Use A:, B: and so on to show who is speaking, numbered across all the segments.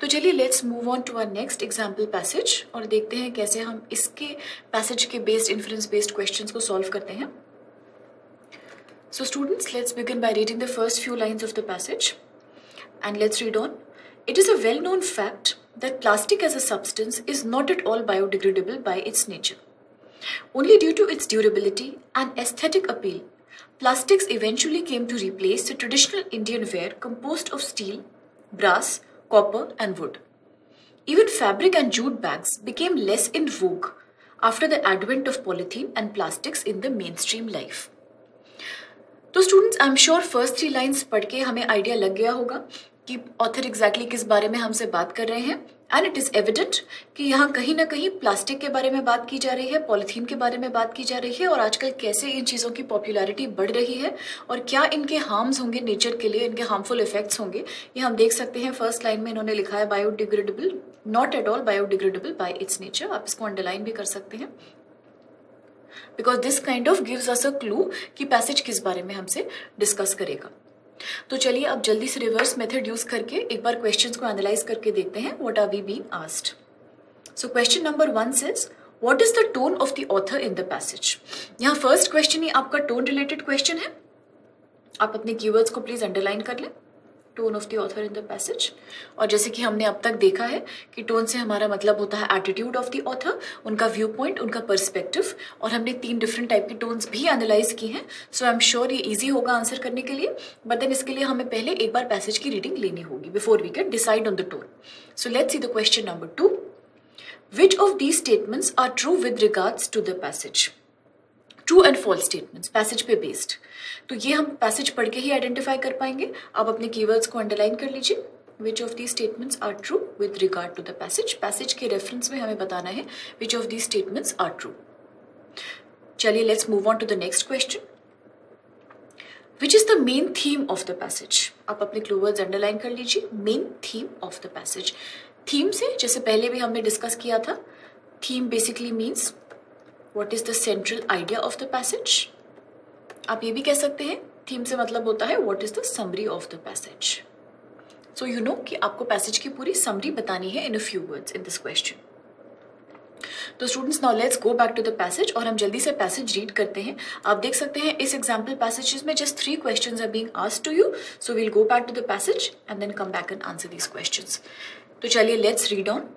A: तो चलिए let's move on to our next example passage और देखते हैं कैसे हम इसके पैसेज के बेस्ड इन्फ्रेंस बेस्ड क्वेश्चंस को सॉल्व करते हैं. So students, let's begin by reading the first few lines of the passage and let's read on. It is a well-known fact that plastic as a substance is not at all biodegradable by its nature. Only due to its durability and aesthetic appeal, plastics eventually came to replace the traditional Indian ware composed of steel, brass, copper and wood. Even fabric and jute bags became less in vogue after the advent of polythene and plastics in the mainstream life. तो students I am sure first 3 lines पढ़ के हमें idea लग गया होगा कि author exactly किस बारे में हमसे बात कर रहे हैं. एंड इट इज़ एविडेंट कि यहाँ कहीं ना कहीं प्लास्टिक के बारे में बात की जा रही है, पॉलीथीन के बारे में बात की जा रही है और आजकल कैसे इन चीज़ों की पॉपुलैरिटी बढ़ रही है और क्या इनके हार्म्स होंगे नेचर के लिए, इनके हार्मफुल इफेक्ट्स होंगे. ये हम देख सकते हैं फर्स्ट लाइन में इन्होंने लिखा है biodegradable, not at all biodegradable bye it's nature. आप इसको अंडरलाइन भी कर सकते हैं because this kind of gives us a clue कि पैसेज किस बारे में हमसे डिस्कस करेगा. तो चलिए अब जल्दी से रिवर्स मेथड यूज करके एक बार क्वेश्चंस को एनालाइज करके देखते हैं what are we being asked. So question number 1 says what is the tone of the author in the passage. यहाँ फर्स्ट क्वेश्चन ही आपका टोन रिलेटेड क्वेश्चन है. आप अपने कीवर्ड्स को प्लीज अंडरलाइन कर लें. Tone of the author in the passage. और जैसे कि हमने अब तक देखा है कि टोन से हमारा मतलब होता है एटीट्यूड ऑफ द ऑथर, उनका व्यू पॉइंट, उनका पर्सपेक्टिव. और हमने 3 डिफरेंट टाइप की टोन्स भी एनालाइज की हैं. सो आई एम श्योर ये इजी होगा आंसर करने के लिए. बट देन इसके लिए हमें पहले एक बार पैसेज की रीडिंग लेनी होगी before we can decide on the tone. So let's see the question number 2. Which of these statements are true with regards to the passage. True and false statements passage पे based. तो ये हम passage पढ़ के ही identify कर पाएंगे. आप अपने कीवर्ड्स को अंडरलाइन कर लीजिए. Which of these statements are true with regard to the passage. Passage के रेफरेंस में हमें बताना है which of these statements are true. चलिए let's move on to the next question. Which is the main theme of the passage. आप अपने keywords underline कर लीजिए. Main theme of the passage. Theme से जैसे पहले भी हमने डिस्कस किया था, theme basically means what is the central idea of the passage. आप ये भी कह सकते हैं थीम से मतलब होता है what is the summary of the passage. So you know कि आपको पैसेज की पूरी समरी बतानी है in a few words in this question. तो students now let's go back to the passage और हम जल्दी से पैसेज रीड करते हैं. आप देख सकते हैं इस एग्जाम्पल पैसेजेस में just 3 questions are being asked to you. So we'll go back to the passage and then come back and answer these questions. तो चलिए लेट्स रीड ऑन.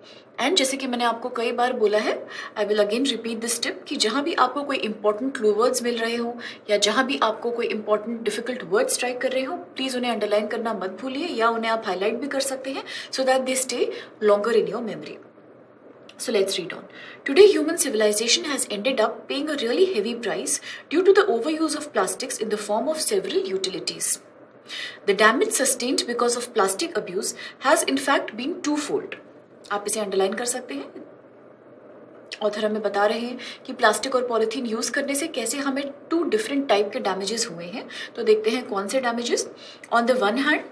A: एंड जैसे कि मैंने आपको कई बार बोला है, I will again repeat this tip कि जहाँ भी आपको कोई इंपॉर्टेंट क्लू वर्ड्स मिल रहे हो या जहाँ भी आपको कोई इंपॉर्टेंट डिफिकल्ट वर्ड स्ट्राइक कर रहे हो, प्लीज़ उन्हें अंडरलाइन करना मत भूलिए या उन्हें आप हाईलाइट भी कर सकते हैं so that they stay longer in your memory. So let's read on. Today human civilization has ended up paying a really heavy price due to the overuse of plastics in the form of several utilities. The damage sustained because of plastic abuse has in fact been twofold. आप इसे underline कर सकते हैं. Author हमें बता रहे हैं कि प्लास्टिक और पॉलीथीन यूज करने से कैसे हमें 2 डिफरेंट टाइप के डैमेजेस हुए हैं. तो देखते हैं कौन से damages. On the one hand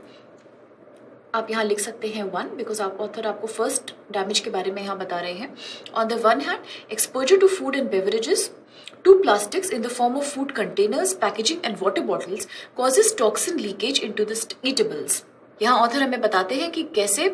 A: आप यहाँ लिख सकते हैं 1 बिकॉज आप ऑथर आपको फर्स्ट डैमेज के बारे में यहाँ बता रहे हैं. On the one hand exposure to food and beverages to plastics in the form of food containers, packaging and water bottles causes toxin leakage into the eatables. यहाँ ऑथर हमें बताते हैं कि कैसे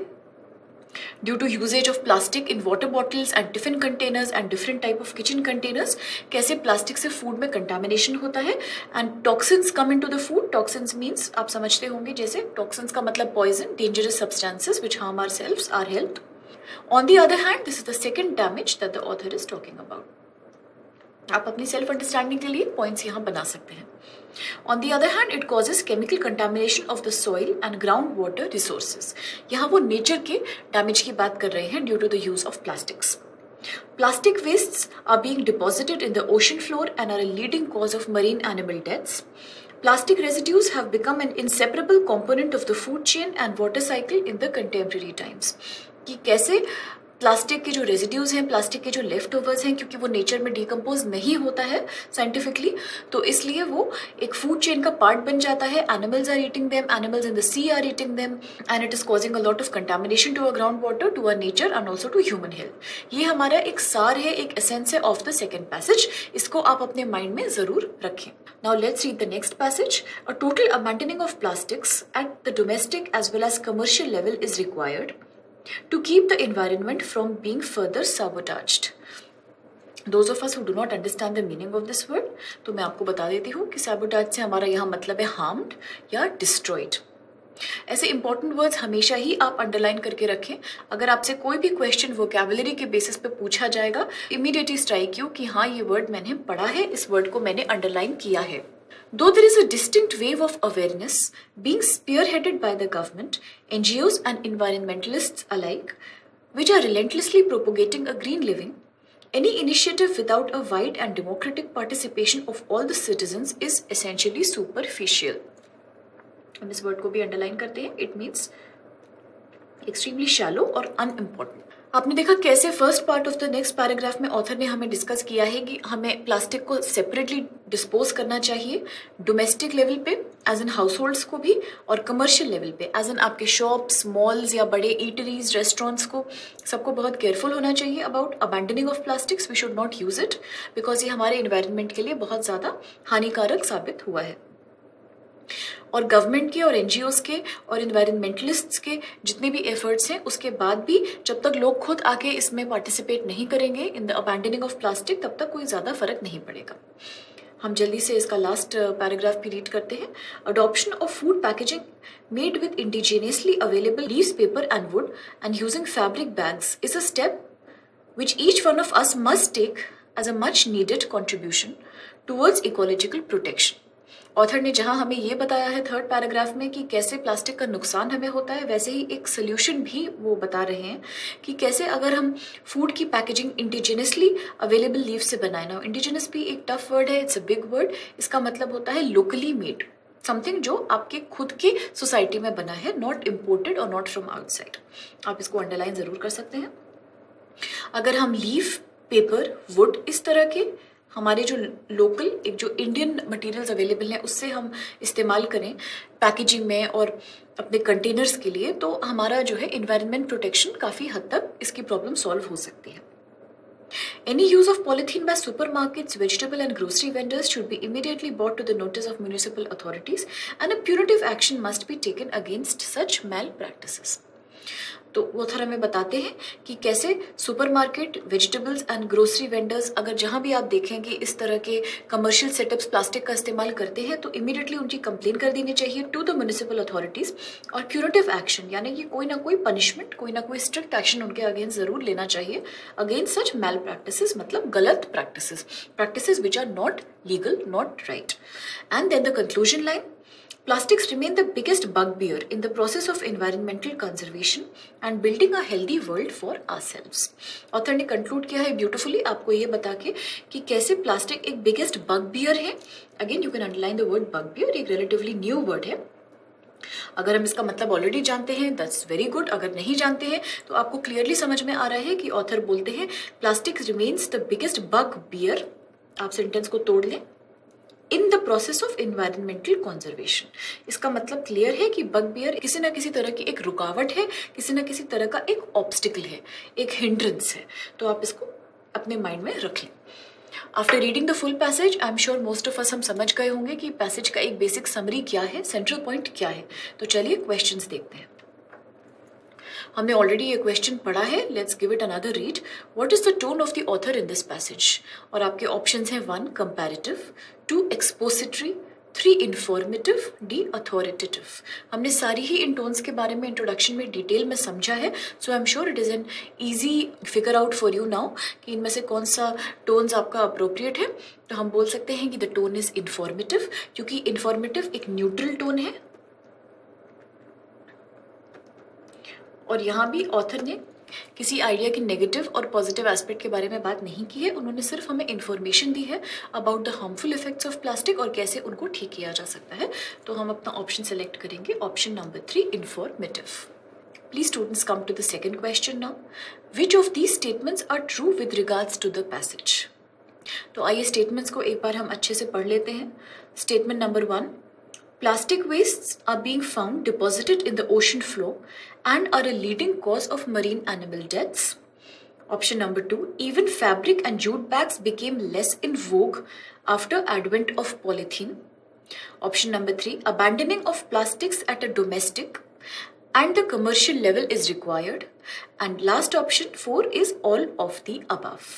A: due to usage of plastic in water bottles and tiffin containers and different type of kitchen containers कैसे plastic से food में contamination होता है and toxins come into the food. Toxins means आप समझते होंगे जैसे toxins का मतलब poison, dangerous substances which harm ourselves, our health. On the other hand, this is the second damage that the author is talking about. आप अपनी self understanding के लिए पॉइंट्स यहाँ बना सकते हैं. On the other hand it causes chemical contamination of the soil and ground water resources. यहाँ वो नेचर के डैमेज की बात कर रहे हैं due to the use of plastics. Plastic wastes are being deposited in the ocean floor and are a leading cause of marine animal deaths. Plastic residues have become an inseparable component of the food chain and water cycle in the contemporary times. कि कैसे plastic के जो residues हैं, plastic के जो left overs हैं, क्योंकि वो नेचर में डिकम्पोज नहीं होता है साइंटिफिकली, तो इसलिए वो एक फूड चेन का पार्ट बन जाता है. Animals are eating them, animals in the sea are eating them and it is causing a lot of contamination to a ground water, to a nature and also to human health. ये हमारा एक सार है, एक essence है of the second passage. इसको आप अपने माइंड में जरूर रखें. Now let's read the next passage. A total abandoning of plastics at the domestic as well as commercial level is required. to keep the environment from being further sabotaged. Those of us who do not understand the meaning of this word, तो मैं आपको बता देती हूँ कि sabotage से हमारा यहाँ मतलब है harmed या destroyed. ऐसे इंपॉर्टेंट वर्ड्स हमेशा ही आप अंडरलाइन करके रखें. अगर आपसे कोई भी क्वेश्चन वोकैबुलरी के बेसिस पे पूछा जाएगा, इमीडिएटली स्ट्राइक यू कि हाँ ये वर्ड मैंने पढ़ा है, इस वर्ड को मैंने अंडरलाइन किया है. Though there is a distinct wave of awareness being spearheaded by the government, NGOs and environmentalists alike, which are relentlessly propagating a green living, any initiative without a wide and democratic participation of all the citizens is essentially superficial. हम इस word को भी underline करते हैं. It means extremely shallow और unimportant. आपने देखा कैसे first part of the next paragraph में ऑथर ने हमें डिस्कस किया है कि हमें प्लास्टिक को सेपरेटली डिस्पोज करना चाहिए, डोमेस्टिक लेवल पे एज एन हाउस होल्ड्स को भी, और कमर्शियल लेवल पे एज एन आपके शॉप्स, मॉल्स या बड़े ईटरीज, रेस्टोरेंट्स को सबको बहुत केयरफुल होना चाहिए about abandoning of plastics. We should not use it because ये हमारे इन्वायरमेंट के लिए बहुत ज़्यादा हानिकारक साबित हुआ है. और गवर्नमेंट के और एनजीओज के और इन्वायरमेंटलिस्ट्स के जितने भी एफर्ट्स हैं, उसके बाद भी जब तक लोग खुद आके इसमें पार्टिसिपेट नहीं करेंगे in the abandoning of plastic, तब तक कोई ज़्यादा फर्क नहीं पड़ेगा. हम जल्दी से इसका लास्ट पैराग्राफ भी रीड करते हैं. Adoption of food packaging made with indigenously available leaves, paper and would and using fabric bags is a step which each one of us must take as a much needed contribution towards ecological protection. Author ने जहां हमें ये बताया है third paragraph में कि कैसे plastic का नुकसान हमें होता है, वैसे ही एक सोल्यूशन भी वो बता रहे हैं कि कैसे अगर हम फूड की पैकेजिंग इंडिजिनसली अवेलेबल लीव से बनाए ना. इंडिजिनस भी एक टफ वर्ड है, इट्स अ बिग वर्ड. इसका मतलब होता है लोकली मेड, समथिंग जो आपके खुद की सोसाइटी में बना है, नॉट इम्पोर्टेड और नॉट फ्रॉम आउटसाइड. आप इसको अंडरलाइन जरूर कर सकते हैं. अगर हम लीफ, पेपर, वुड इस तरह के हमारे जो लोकल एक जो इंडियन मटेरियल्स अवेलेबल हैं उससे हम इस्तेमाल करें पैकेजिंग में और अपने कंटेनर्स के लिए, तो हमारा जो है इन्वायरमेंट प्रोटेक्शन काफ़ी हद तक इसकी प्रॉब्लम सॉल्व हो सकती है. Any use of polythene by supermarkets, vegetable and grocery vendors should be immediately brought to the notice of municipal authorities and a punitive action must be taken against such malpractices. तो वो थोड़ा हमें बताते हैं कि कैसे supermarket, vegetables and grocery vendors अगर जहाँ भी आप देखेंगे इस तरह के कमर्शियल सेटअप्स प्लास्टिक का इस्तेमाल करते हैं तो इमीडिएटली उनकी कंप्लेन कर देनी चाहिए टू द म्युनिसिपल अथॉरिटीज़, और प्यूरेटिव एक्शन यानी कि कोई ना कोई पनिशमेंट, कोई ना कोई स्ट्रिक्ट एक्शन उनके अगेंस्ट ज़रूर लेना चाहिए अगेंस्ट सच मैल प्रैक्टिसेस, मतलब गलत practices which are not legal, not right. And then the conclusion line, plastics remain the biggest bugbear in the process of environmental conservation and building a healthy world for ourselves. Author ने conclude किया है beautifully आपको ये बता के कि कैसे plastic एक बिगेस्ट बगबियर है. Again you can underline the word bugbear, एक रिलेटिवली न्यू वर्ड है. अगर हम इसका मतलब ऑलरेडी जानते हैं दैट्स वेरी गुड. अगर नहीं जानते हैं तो आपको क्लियरली समझ में आ रहा है कि ऑथर बोलते हैं प्लास्टिक रिमेन्स द बिगेस्ट बगबियर. आप सेंटेंस को तोड़ लें, in the process of environmental conservation. इसका मतलब क्लियर है कि बगबियर किसी ना किसी तरह की एक रुकावट है, किसी ना किसी तरह का एक ऑब्स्टिकल है, एक हिंड्रेंस है. तो आप इसको अपने माइंड में रख लें. After reading the full passage I am sure most of us हम समझ गए होंगे कि पैसेज का एक बेसिक समरी क्या है, सेंट्रल पॉइंट क्या है. तो चलिए क्वेश्चंस देखते हैं. हमने ऑलरेडी ये क्वेश्चन पढ़ा है, let's give it another read. What is the tone of the author in this passage? और आपके ऑप्शंस हैं 1 comparative, 2 expository, 3 informative, D authoritative. हमने सारी ही इन टोन्स के बारे में इंट्रोडक्शन में डिटेल में समझा है, so I am sure it is an easy figure out for you now कि इनमें से कौन सा टोन्स आपका अप्रोप्रिएट है. तो हम बोल सकते हैं कि द टोन इज इंफॉर्मेटिव, क्योंकि इंफॉर्मेटिव एक न्यूट्रल टोन है और यहाँ भी ऑथर ने किसी आइडिया के नेगेटिव और पॉजिटिव एस्पेक्ट के बारे में बात नहीं की है. उन्होंने सिर्फ हमें इन्फॉर्मेशन दी है about the harmful effects of plastic और कैसे उनको ठीक किया जा सकता है. तो हम अपना ऑप्शन सेलेक्ट करेंगे, option number 3 informative. Please students come to the second question now. Which of these statements are true with regards to the passage? तो आइए स्टेटमेंट्स को एक बार हम अच्छे से पढ़ लेते हैं. Statement number 1, plastic wastes are being found deposited in the ocean floor and are a leading cause of marine animal deaths. Option number 2, even fabric and jute bags became less in vogue after advent of polythene. Option number 3, abandoning of plastics at a domestic and the commercial level is required, and last option 4 is all of the above.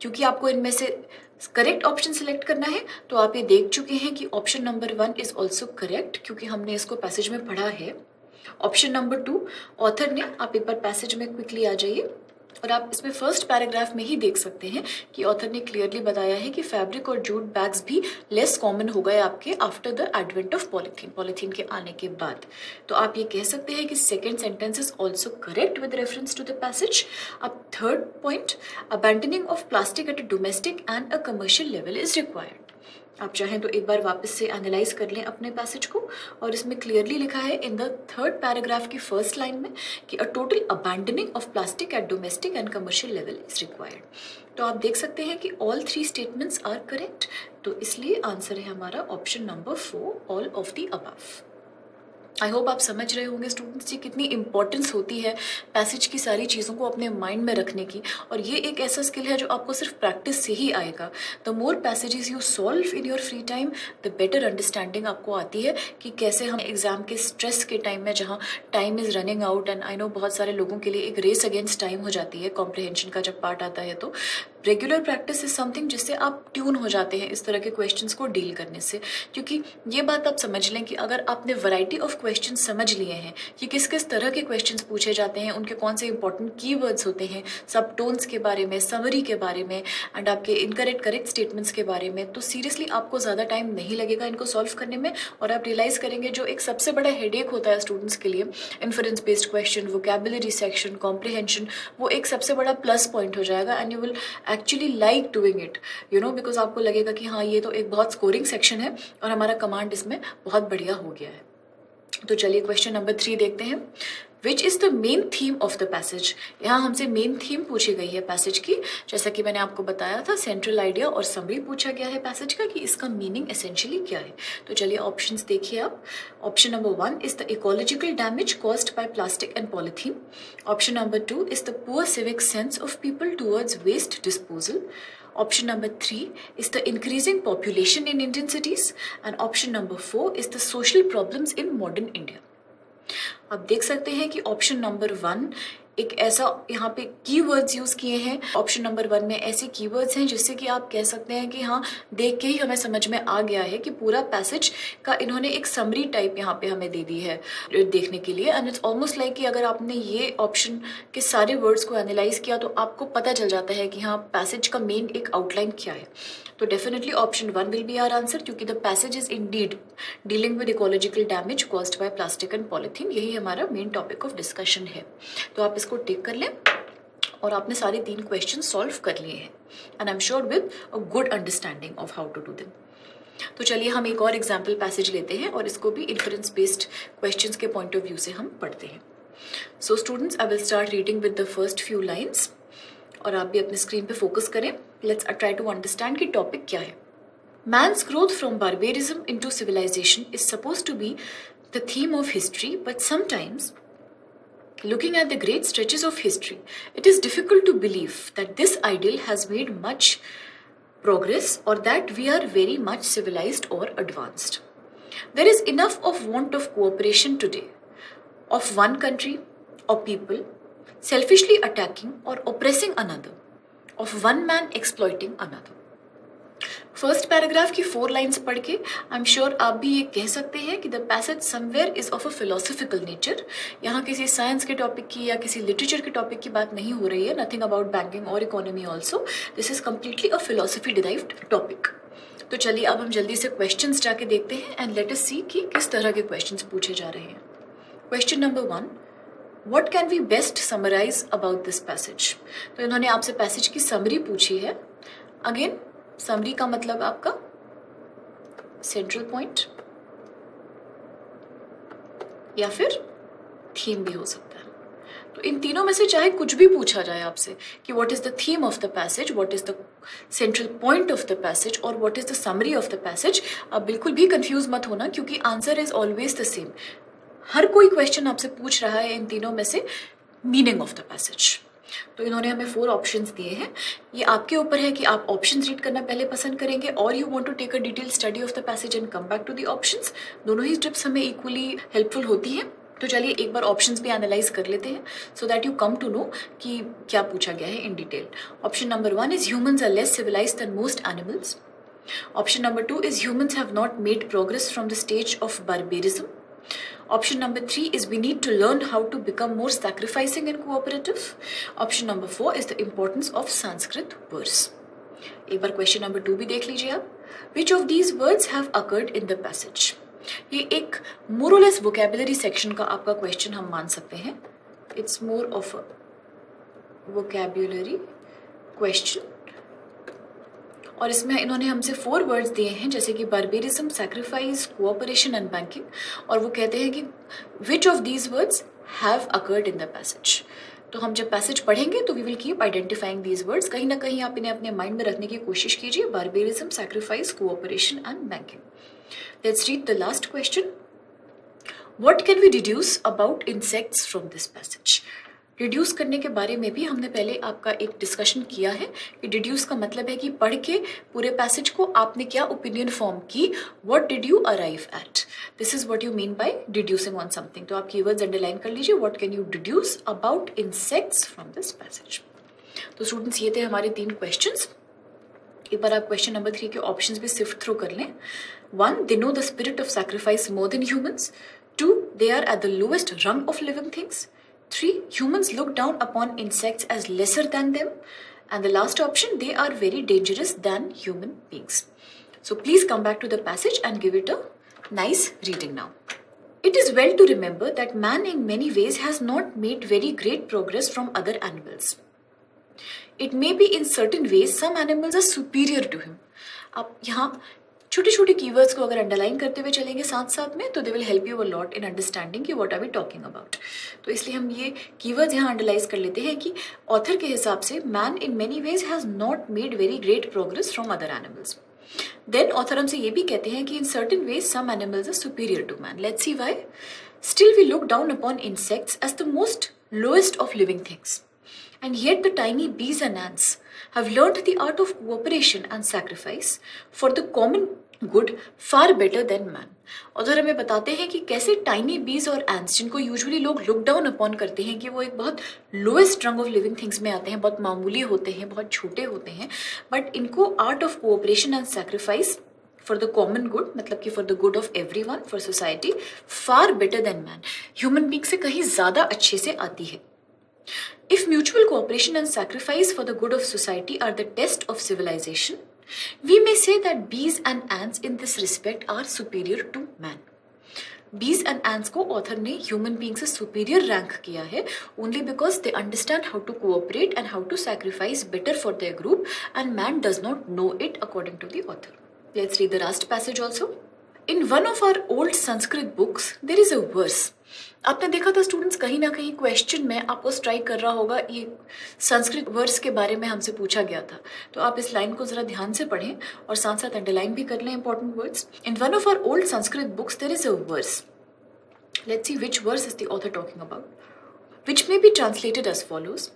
A: क्योंकि आपको इनमें से correct option select करना है तो आप ये देख चुके हैं कि option number 1 is also correct, क्योंकि हमने इसको पैसेज में पढ़ा है. ऑप्शन नंबर 2 ऑथर ने, आप एक बार पैसेज में क्विकली आ जाइए और आप इसमें फर्स्ट पैराग्राफ में ही देख सकते हैं कि ऑथर ने क्लियरली बताया है कि फैब्रिक और जूट बैग्स भी लेस कॉमन हो गए आपके after the advent of polythene, polythene के आने के बाद. तो आप ये कह सकते हैं कि second sentence is also correct with reference to the passage. अब third point, abandoning of plastic at a domestic and a commercial level is required. आप चाहें तो एक बार वापस से एनालाइज कर लें अपने पैसेज को, और इसमें क्लियरली लिखा है इन द थर्ड पैराग्राफ की फर्स्ट लाइन में कि a total abandoning of plastic at domestic and commercial level is required. तो आप देख सकते हैं कि ऑल 3 स्टेटमेंट्स आर करेक्ट, तो इसलिए आंसर है हमारा option number 4, all of the above. I hope आप समझ रहे होंगे स्टूडेंट्स जी कितनी इंपॉर्टेंस होती है पैसेज की सारी चीज़ों को अपने माइंड में रखने की, और ये एक ऐसा स्किल है जो आपको सिर्फ प्रैक्टिस से ही आएगा. The more passages you solve in your free time the better understanding आपको आती है कि कैसे हम एग्जाम के स्ट्रेस के टाइम में, जहाँ time is running out, and I no बहुत सारे लोगों के लिए एक रेस अगेंस्ट टाइम हो जाती है कॉम्प्रिहेंशन का जब पार्ट आता है, तो रेगुलर प्रैक्टिस इज समथिंग जिससे आप ट्यून हो जाते हैं इस तरह के क्वेश्चंस को डील करने से. क्योंकि ये बात आप समझ लें कि अगर आपने वैरायटी ऑफ क्वेश्चंस समझ लिए हैं कि किस किस तरह के क्वेश्चंस पूछे जाते हैं, उनके कौन से इंपॉर्टेंट कीवर्ड्स होते हैं, सब टोन्स के बारे में, समरी के बारे में, एंड आपके इनकरेक्ट करेक्ट स्टेटमेंट्स के बारे में, तो सीरियसली आपको ज़्यादा टाइम नहीं लगेगा इनको सॉल्व करने में. और आप रियलाइज़ करेंगे जो एक सबसे बड़ा हेडेक होता है स्टूडेंट्स के लिए, inference based question, vocabulary section, comprehension, वो एक सबसे बड़ा प्लस पॉइंट हो जाएगा, and you will actually like doing it, you know, because आपको लगेगा कि हाँ ये तो एक बहुत स्कोरिंग सेक्शन है और हमारा कमांड इसमें बहुत बढ़िया हो गया है. तो चलिए क्वेश्चन नंबर 3 देखते हैं. Which is the main theme of the passage. यहाँ हमसे मेन थीम पूछी गई है पैसेज की, जैसा कि मैंने आपको बताया था सेंट्रल आइडिया और समरी पूछा गया है पैसेज का कि इसका मीनिंग एसेंशियली क्या है. तो चलिए ऑप्शंस देखिए आप. Option number 1 is the ecological damage caused by plastic and polythene. Option number 2 is the poor civic sense of people towards waste disposal. Option number 3 is the increasing population in Indian cities, and option number 4 is the social problems in modern India. आप देख सकते हैं कि option number 1 एक ऐसा यहाँ पे keywords use किए हैं. ऑप्शन नंबर 1 में ऐसे कीवर्ड्स हैं जिससे कि आप कह सकते हैं कि हाँ देख के ही हमें समझ में आ गया है कि पूरा पैसेज का इन्होंने एक समरी टाइप यहाँ पे हमें दे दी है देखने के लिए. एंड इट्स ऑलमोस्ट लाइक कि अगर आपने ये ऑप्शन के सारे वर्ड्स को एनालाइज किया तो आपको पता चल जाता है कि हाँ पैसेज का मेन एक आउटलाइन क्या है. तो definitely option 1 will be our answer, क्योंकि the passage is indeed dealing with ecological damage caused by plastic and polythene. यही हमारा मेन टॉपिक ऑफ डिस्कशन है. तो आप इसको टिक कर लें और आपने सारे 3 क्वेश्चन सॉल्व कर लिए हैं, and I am sure with a good understanding of how to do them. तो चलिए हम एक और एग्जाम्पल पैसेज लेते हैं और इसको भी इन्फरेंस बेस्ड क्वेश्चंस के पॉइंट ऑफ व्यू से हम पढ़ते हैं. So students, I will start reading with the first few lines, और आप भी अपने स्क्रीन पे फोकस करें. लेट्स ट्राई टू अंडरस्टैंड कि टॉपिक क्या है. Man's growth from barbarism into civilization is supposed to be the theme of history, but sometimes, looking at the great stretches of history, it is difficult to believe that this ideal has made much progress or that we are very much civilized or advanced. There is enough of want of cooperation today, of one country or people selfishly attacking or oppressing another, of one man exploiting another. First paragraph की 4 lines पढ़ के आई am sure आप भी ये कह सकते हैं कि the passage somewhere is of a philosophical nature. यहाँ किसी साइंस के टॉपिक की या किसी लिटरेचर के टॉपिक की बात नहीं हो रही है. नथिंग अबाउट बैंकिंग और economy also. This is completely a philosophy derived topic. तो चलिए अब हम जल्दी से क्वेश्चंस जाके देखते हैं एंड लेट अस सी कि किस तरह के क्वेश्चंस पूछे जा रहे हैं. Question number 1, What can we best summarize about this passage? तो इन्होंने आपसे पैसेज की समरी पूछी है. अगेन समरी का मतलब आपका सेंट्रल पॉइंट या फिर थीम भी हो सकता है. तो इन तीनों में से चाहे कुछ भी पूछा जाए आपसे कि what is the theme of the passage, what is the central point of the passage और what is the summary of the passage, आप बिल्कुल भी कंफ्यूज मत होना, क्योंकि answer is always the same. हर कोई क्वेश्चन आपसे पूछ रहा है इन तीनों में से मीनिंग ऑफ द पैसेज. तो इन्होंने हमें 4 ऑप्शंस दिए हैं. ये आपके ऊपर है कि आप ऑप्शंस रीड करना पहले पसंद करेंगे और you want to take a detail study of the passage and come back to the options. दोनों ही टिप्स हमें इक्वली हेल्पफुल होती हैं. तो चलिए एक बार ऑप्शंस भी एनालाइज कर लेते हैं so that you come to know कि क्या पूछा गया है in detail. Option number 1 is humans are less civilised than most animals. ऑप्शन number 2 is humans have not made progress from the stage of barbarism. Option number 3 is we need to learn how to become more sacrificing and cooperative. Option number 4 is the importance of Sanskrit verse. एक बार question number 2 भी देख लीजिए आप। Which of these words have occurred in the passage? ये एक मोर और less vocabulary section का आपका क्वेश्चन हम मान सकते हैं। It's more of a vocabulary question और इसमें इन्होंने हमसे 4 वर्ड्स दिए हैं जैसे कि barbarism, sacrifice, cooperation and banking, और वो कहते हैं कि which of these words have occurred in the passage. तो हम जब पैसेज पढ़ेंगे तो we will keep identifying these words. कहीं ना कहीं आप इन्हें अपने माइंड में रखने की कोशिश कीजिए। Barbarism, sacrifice, cooperation and banking. Let's read the last question. What can we deduce about insects from this passage? Deduce करने के बारे में भी हमने पहले आपका एक डिस्कशन किया है कि डिड्यूस का मतलब है कि पढ़ के पूरे पैसेज को आपने क्या ओपिनियन फॉर्म की, what did you arrive at, this is what you mean by deducing on something. तो आप कीवर्ड्स अंडरलाइन कर लीजिए। What can you deduce about insects from this passage. तो स्टूडेंट्स ये थे हमारे 3 क्वेश्चंस। एक बार आप क्वेश्चन नंबर 3 के ऑप्शंस भी सिफ्ट थ्रू कर लें। 1, they know the spirit of sacrifice more than humans. 2, they are at the lowest rung of living things. 3, humans look down upon insects as lesser than them. And the last option, they are very dangerous than human beings. So please come back to the passage and give it a nice reading now. It is well to remember that man in many ways has not made very great progress from other animals. It may be in certain ways some animals are superior to him. आप यहाँ छोटे छोटे keywords को अगर underline करते हुए चलेंगे साथ साथ में तो they will help you a lot in understanding कि what are we talking about. तो इसलिए हम ये कीवर्ड्स यहाँ अंडरलाइज कर लेते हैं कि ऑथर के हिसाब से man in many ways has not made very great progress from other animals. Then author हमसे ये भी कहते हैं कि in certain ways some animals are superior to man. Let's see why. Still we look down upon insects as the most lowest of living things, and yet the tiny bees and ants have learned the art of cooperation and sacrifice for the common good far better than man. और हमें बताते हैं कि कैसे tiny बीज और ants, जिनको usually लोग लुक डाउन अपॉन करते हैं कि वो एक बहुत lowest rung of living things में आते हैं, बहुत मामूली होते हैं, बहुत छोटे होते हैं, बट इनको art of cooperation and sacrifice for the common good, मतलब कि for the good of everyone, for society, far better than man, human being से कहीं ज्यादा अच्छे से आती है। If mutual cooperation and sacrifice for the good of society are the test of civilization, we may say that bees and ants in this respect are superior to man. Bees and ants को author ने human being से superior rank किया है only because they understand how to cooperate and how to sacrifice better for their group, and man does not know it according to the author. Let's read the last passage also. In one of our old Sanskrit books, there is a verse. आपने देखा था students, कहीं ना कहीं question में आपको strike कर रहा होगा ये संस्कृत वर्स के बारे में हमसे पूछा गया था। तो आप इस लाइन को जरा ध्यान से पढ़ें और साथ साथ अंडरलाइन भी कर लें important words. In one of our old Sanskrit books there is a verse. Let's see which verse is the author talking about, which may be translated as follows.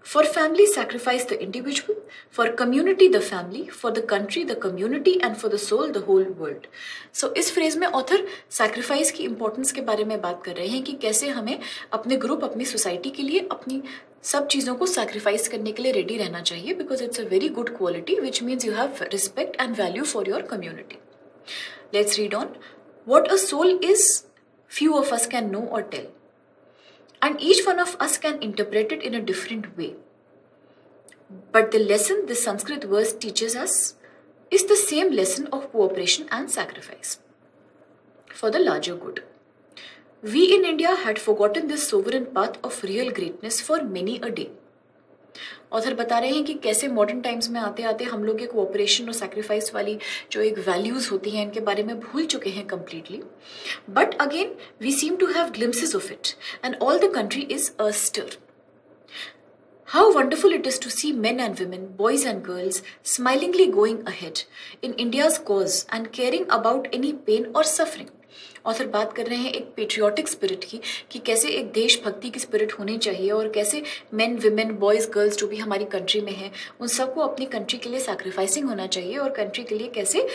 A: For family, sacrifice the individual. For community, the family. For the country, the community. And for the soul, the whole world. So इस phrase में author sacrifice की importance के बारे में बात कर रहे हैं कि कैसे हमें अपने ग्रुप, अपनी सोसाइटी के लिए अपनी सब चीज़ों को सैक्रिफाइस करने के लिए रेडी रहना चाहिए, because it's a very good quality which means you have respect and value for your community. Let's read on. What a soul is, few of us can know or tell. And each one of us can interpret it in a different way. But the lesson this Sanskrit verse teaches us is the same lesson of cooperation and sacrifice for the larger good. We in India had forgotten this sovereign path of real greatness for many a day. Author बता रहे हैं कि कैसे modern times में आते आते हम लोग ये कोऑपरेशन और सैक्रिफाइस वाली जो एक वैल्यूज होती हैं इनके बारे में भूल चुके हैं completely. But again we seem to have glimpses of it and all the country is astir. How wonderful it is to see men and women, boys and girls smilingly going ahead in India's cause and caring about any pain or suffering. Author बात कर रहे हैं एक patriotic spirit की कि कैसे एक देशभक्ति की स्पिरिट होनी चाहिए और कैसे मेन, विमेन, बॉयज़, गर्ल्स जो भी हमारी कंट्री में हैं उन सबको अपनी कंट्री के लिए सैक्रिफाइसिंग होना चाहिए और कंट्री के लिए कैसे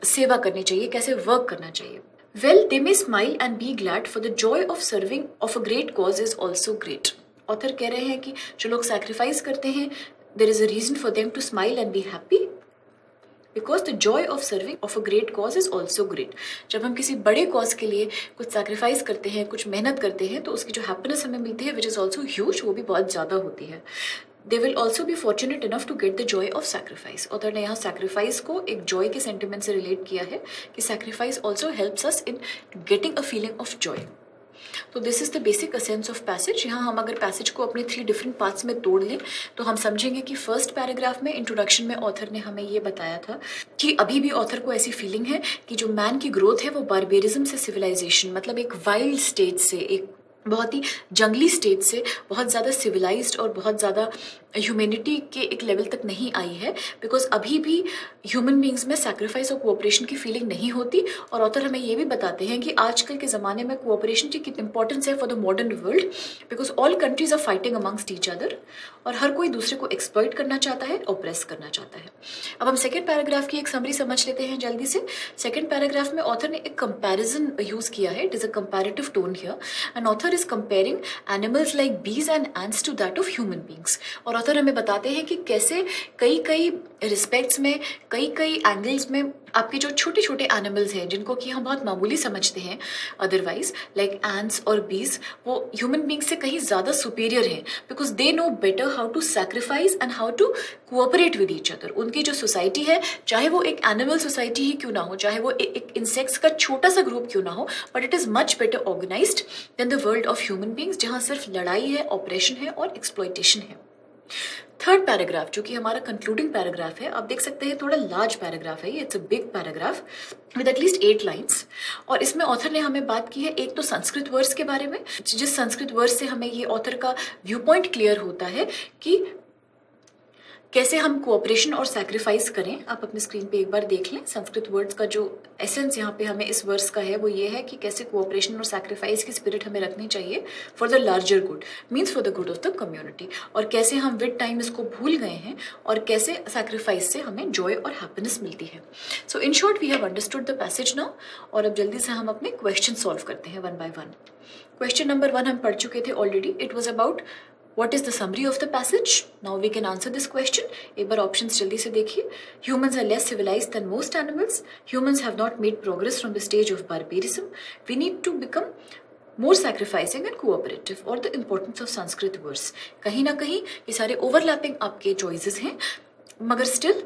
A: सेवा करनी चाहिए, कैसे वर्क करना चाहिए। Well, they may smile and be glad, for the joy of serving of a great cause is also great. Author कह रहे हैं कि जो लोग सैक्रिफाइस करते हैं, there is a reason for them to smile and be happy, because the joy of serving of a great cause is also great. जब हम किसी बड़े कॉज के लिए कुछ सैक्रिफाइस करते हैं, कुछ मेहनत करते हैं, तो उसकी जो हैप्पीनेस हमें मिलती है, विच इज ऑल्सो ह्यूज, वो भी बहुत ज़्यादा होती है. They will also be fortunate enough to get the joy of sacrifice. Author ने यहाँ सैक्रिफाइस को एक जॉय के सेंटिमेंट से रिलेट किया है कि sacrifice also helps us in getting a feeling of joy. तो this is the basic essence of passage. यहाँ हम अगर पैसेज को अपने 3 डिफरेंट पार्ट्स में तोड़ लें तो हम समझेंगे कि फर्स्ट पैराग्राफ में इंट्रोडक्शन में ऑथर ने हमें ये बताया था कि अभी भी ऑथर को ऐसी फीलिंग है कि जो मैन की ग्रोथ है वो बारबेरिज्म से सिविलाइजेशन, मतलब एक वाइल्ड स्टेट से, एक बहुत ही जंगली स्टेट से बहुत ज़्यादा सिविलाइज्ड और बहुत ज़्यादा ह्यूमैनिटी के एक लेवल तक नहीं आई है, बिकॉज अभी भी ह्यूमन बींग्स में सैक्रिफाइस और कोऑपरेशन की फीलिंग नहीं होती. और ऑथर हमें ये भी बताते हैं कि आजकल के ज़माने में कोऑपरेशन की कितनी इंपॉर्टेंस है for the modern world, because all countries are fighting amongst each other, और हर कोई दूसरे को एक्सप्लॉइट करना चाहता है, ऑप्रेस करना चाहता है. अब हम सेकेंड पैराग्राफ की एक समरी समझ लेते हैं जल्दी से. सेकेंड पैराग्राफ में ऑथर ने एक कंपैरिजन यूज़ किया है. It is a comparative tone here, and author is comparing animals like bees and ants to that of human beings. और ऑथर हमें बताते हैं कि कैसे कई रिस्पेक्ट्स में, कई एंगल्स में आपके जो छोटे छोटे एनिमल्स हैं जिनको कि हम बहुत मामूली समझते हैं अदरवाइज, लाइक एंट्स और बीज, वो ह्यूमन बींग्स से कहीं ज़्यादा सुपीरियर हैं, because they know better how to sacrifice and how to cooperate with each other. उनकी जो सोसाइटी है, चाहे वो एक एनिमल सोसाइटी ही क्यों ना हो, चाहे वो एक इंसेक्ट्स का छोटा सा ग्रुप क्यों ना हो, but it is much better organised than the world of human beings, जहाँ सिर्फ लड़ाई है, ऑपरेशन है और एक्सप्लॉयटेशन है. थर्ड पैराग्राफ जो कि हमारा कंक्लूडिंग पैराग्राफ है, आप देख सकते हैं थोड़ा लार्ज पैराग्राफ है ये, it's a big paragraph with at least 8 lines. और इसमें ऑथर ने हमें बात की है एक तो संस्कृत वर्ड्स के बारे में, जिस संस्कृत वर्ड्स से हमें ये ऑथर का व्यू पॉइंट क्लियर होता है कि कैसे हम कोऑपरेशन और सैक्रिफाइस करें. आप अपने स्क्रीन पे एक बार देख लें. संस्कृत वर्ड्स का जो एसेंस यहाँ पे हमें इस वर्ड्स का है वो ये है कि कैसे कोऑपरेशन और सैक्रिफाइस की स्पिरिट हमें रखनी चाहिए for the larger good, means for the good of the community, और कैसे हम विद टाइम इसको भूल गए हैं और कैसे सैक्रिफाइस से हमें जॉय और हैप्पीनेस मिलती है. So in short we have understood the passage now. और अब जल्दी से हम अपने क्वेश्चन सॉल्व करते हैं 1 by 1. क्वेश्चन नंबर 1 हम पढ़ चुके थे already. It was about what is the summary of the passage. Now we can answer this question. एक बार options जल्दी से देखिए. Humans are less civilized than most animals. Humans have not made progress from the stage of barbarism. We need to become more sacrificing and cooperative. और the importance of Sanskrit words. कहीं ना कहीं ये सारे overlapping आपके choices हैं, मगर still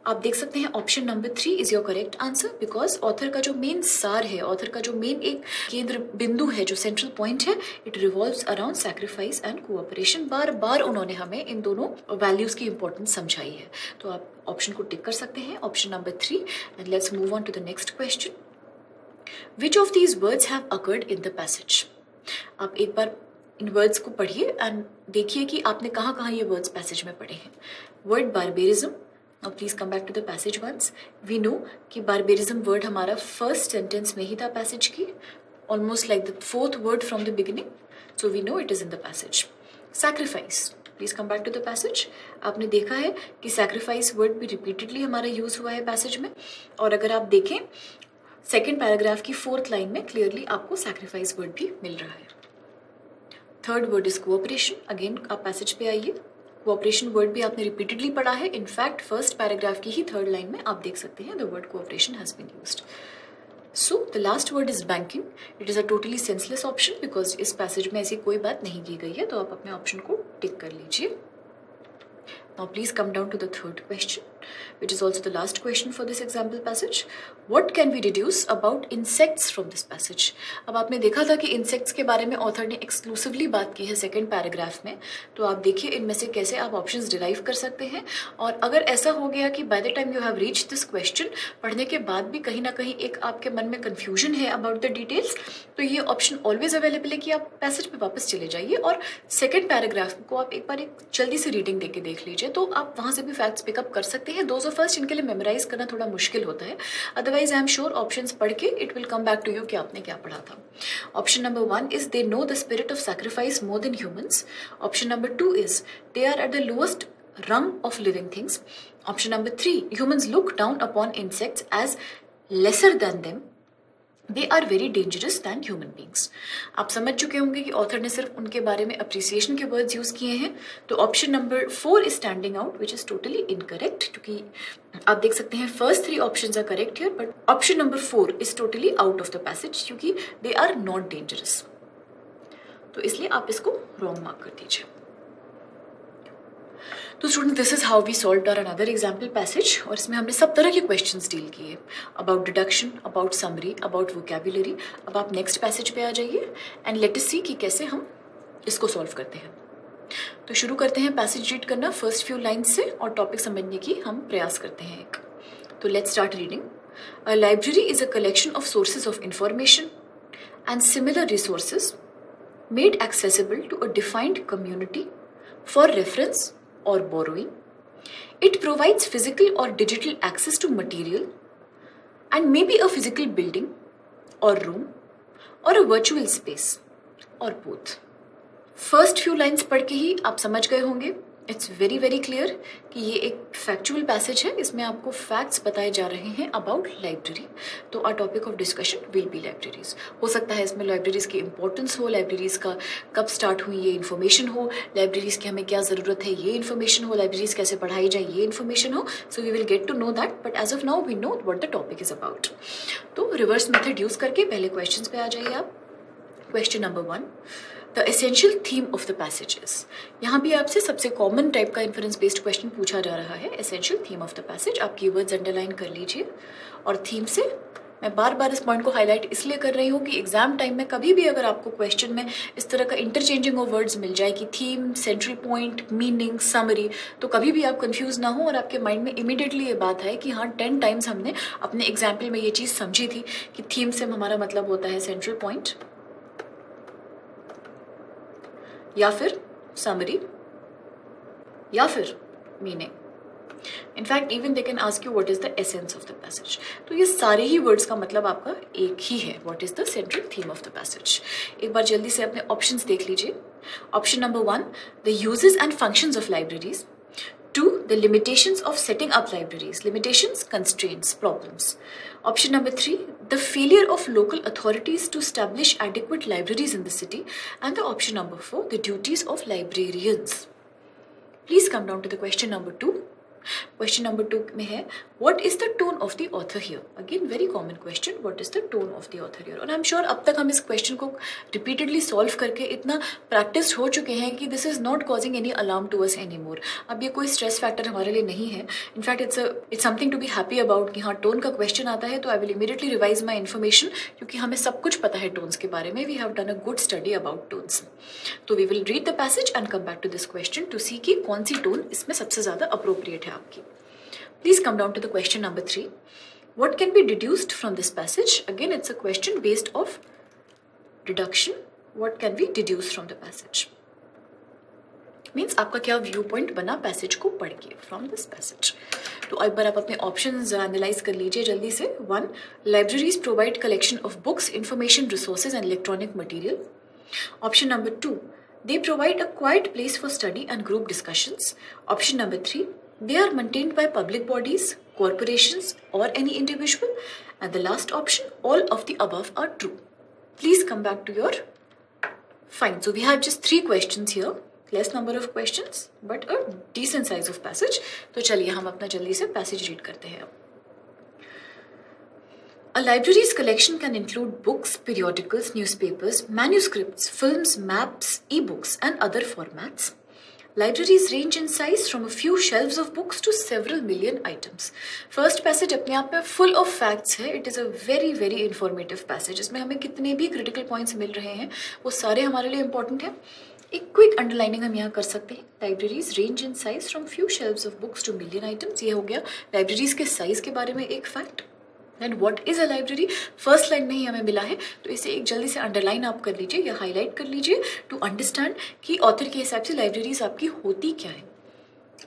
A: आप देख सकते हैं option number 3 is your correct answer, because author का जो मेन सार है, ऑथर का जो मेन एक केंद्र बिंदु है, जो सेंट्रल पॉइंट है, it revolves around sacrifice and cooperation. बार बार उन्होंने हमें इन दोनों वैल्यूज की इंपॉर्टेंस समझाई है. तो आप ऑप्शन को टिक कर सकते हैं, option number 3. And let's move on to the next question. Which of these words have occurred in the passage. आप एक बार इन वर्ड्स को पढ़िए एंड देखिए कि आपने कहाँ कहाँ ये वर्ड्स पैसेज में पढ़े हैं. Word barbarism. Now please come back to the passage once. We know कि barbarism word हमारा first sentence में ही था passage की, almost like the 4th word from the beginning. So we know it is in the passage. Sacrifice. Please come back to the passage. आपने देखा है कि sacrifice word भी repeatedly हमारा use हुआ है passage में, और अगर आप देखें second paragraph की 4th line में clearly आपको sacrifice word भी मिल रहा है. Third word is cooperation. Again आप passage पे आइए. कोऑपरेशन वर्ड भी आपने रिपीटेडली पढ़ा है. इनफैक्ट फर्स्ट पैराग्राफ की ही 3rd लाइन में आप देख सकते हैं the word cooperation has been used. So the last word is banking. It is a totally senseless option because इस पैसेज में ऐसी कोई बात नहीं की गई है, तो आप अपने ऑप्शन को टिक कर लीजिए. Now please come down to the 3rd question, which is also the last question for this example passage. What can we deduce about insects from this passage? अब आपने देखा था कि insects के बारे में ऑथर ने एक्सक्लूसिवली बात की है सेकेंड पैराग्राफ में, तो आप देखिए इनमें से कैसे आप ऑप्शंस डिराइव कर सकते हैं. और अगर ऐसा हो गया कि by the time you have reach this question, पढ़ने के बाद भी कहीं ना कहीं एक आपके मन में कन्फ्यूजन है अबाउट द डिटेल्स, तो ये ऑप्शन ऑलवेज अवेलेबल है कि आप पैसेज पे वापस चले जाइए और सेकेंड पैराग्राफ को आप एक बार एक जल्दी से रीडिंग देके देख लीजिए, तो आप वहाँ से भी फैक्ट्स पिकअप कर सकते हैं. दोज ऑफ फर्स्ट इनके लिए मेमोराइज करना थोड़ा मुश्किल होता है, otherwise I am sure options पढ़ के it will come back to you कि आपने क्या पढ़ा था. Option number 1 is they know the spirit of sacrifice more than humans. Option number 2 is they are at the lowest rung of living things. Option number 3, humans look down upon insects as lesser than them. They are very dangerous than human beings. आप समझ चुके होंगे कि author ने सिर्फ उनके बारे में अप्रिसिएशन के वर्ड्स यूज किए हैं। तो option number 4 is standing out which is totally incorrect, क्योंकि आप देख सकते हैं first 3 options are correct here, but option number 4 is totally out of the passage, क्योंकि दे आर नॉट डेंजरस। तो इसलिए आप इसको रॉन्ग मार्क कर दीजिए। तो student, this is how we solved our another example passage, और इसमें हमने सब तरह के क्वेश्चंस डील किए, about deduction, about summary, about vocabulary. अब आप नेक्स्ट पैसेज पे आ जाइए एंड लेट अस सी कि कैसे हम इसको सॉल्व करते हैं। तो शुरू करते हैं पैसेज रीड करना फर्स्ट फ्यू लाइन्स से, और टॉपिक समझने की हम प्रयास करते हैं एक। तो let's start reading. A library is a collection of sources of information and similar resources made accessible to a defined community for reference or borrowing. It provides physical or digital access to material and maybe a physical building or room or a virtual space or both. First few lines पढ़ के ही आप समझ गए होंगे, it's very very clear कि ये एक factual passage है। इसमें आपको फैक्ट्स बताए जा रहे हैं अबाउट लाइब्रेरी। तो our topic of discussion will be libraries. हो सकता है इसमें लाइब्रेरीज की इंपॉर्टेंस हो, लाइब्रेरीज का कब स्टार्ट हुई ये इन्फॉर्मेशन हो, लाइब्रेरीज की हमें क्या ज़रूरत है ये इन्फॉर्मेशन हो, लाइब्रेरीज कैसे पढ़ाई जाए ये इन्फॉर्मेशन हो। So we will get to know that, but as of now we know what the topic is about. तो रिवर्स मेथड यूज करके पहले क्वेश्चन पे आ जाइए आप। Question number 1, the essential theme of the passages. यहाँ भी आपसे सबसे कॉमन टाइप का इन्फरेंस बेस्ड क्वेश्चन पूछा जा रहा है, essential theme of the passage. आप कीवर्ड्स अंडरलाइन कर लीजिए। और थीम से मैं बार बार इस पॉइंट को हाईलाइट इसलिए कर रही हूँ कि एग्जाम टाइम में कभी भी अगर आपको क्वेश्चन में इस तरह का इंटरचेंजिंग ऑफ वर्ड्स मिल जाए कि theme, central point, meaning, summary, तो कभी भी आप कंफ्यूज ना हो और आपके माइंड में इमीडिएटली ये बात है कि हाँ 10 टाइम्स हमने अपने एग्जाम्पल में ये चीज़ समझी थी कि थीम से हमारा मतलब होता है सेंट्रल पॉइंट या फिर समरी या फिर meaning. In fact even they can ask you what is the essence of the passage. तो ये सारे ही वर्ड्स का मतलब आपका एक ही है, what is the central theme of the passage. एक बार जल्दी से अपने ऑप्शंस देख लीजिए। Option number 1, the uses and functions of libraries. 2, the limitations of setting up libraries. Limitations, constraints, problems. Option number 3, the failure of local authorities to establish adequate libraries in the city. And the option number 4, the duties of librarians. Please come down to the question number 2. Question number 2 में है, what is the tone of the author here. Again very common question, what is the tone of the author here. और आई am sure अब तक हम इस question को repeatedly solve करके इतना प्रैक्टिस हो चुके हैं कि this is not causing any alarm to us any more. अब ये कोई स्ट्रेस फैक्टर हमारे लिए नहीं है। In fact it's something to be happy about कि हाँ टोन का क्वेश्चन आता है तो I will immediately revise my information, क्योंकि हमें सब कुछ पता है टोन्स के बारे में। We have done a good study about tones. तो we will read the passage and come back to this question to see कि कौन सी टोन इसमें सबसे ज़्यादा अप्रोप्रिएट है आपकी। Please come down to the question number 3. What can be deduced from this passage? Again, it's a question based of deduction. What can be deduced from the passage? Means आपका क्या view point बना passage को पढ़ के from this passage. तो एक बार आप अपने ऑप्शंस एनालाइज कर लीजिए जल्दी से। 1, libraries provide collection of books, information, resources and electronic material. Option number 2, they provide a quiet place for study and group discussions. Option number 3, they are maintained by public bodies, corporations or any individual. And the last option, all of the above are true. Please come back to your fine. So we have just 3 questions here, less number of questions but a decent size of passage. तो चलिए हम अपना जल्दी से passage read करते हैं अब। A library's collection can include books, periodicals, newspapers, manuscripts, films, maps, e-books and other formats. Libraries range in size from a few shelves of books to several million items. First passage अपने आप में full of facts है. It is a very very informative passage. इसमें हमें कितने भी critical points मिल रहे हैं वो सारे हमारे लिए important हैं. एक क्विक अंडरलाइनिंग हम यहाँ कर सकते हैं। Libraries range in size from few shelves of books two million items. ये हो गया लाइब्रेरीज के साइज के बारे में एक fact. And what is a library first line में ही हमें मिला है, तो इसे एक जल्दी से अंडरलाइन आप कर लीजिए या हाईलाइट कर लीजिए टू अंडरस्टैंड कि ऑथर के हिसाब से लाइब्रेरीज आपकी होती क्या है।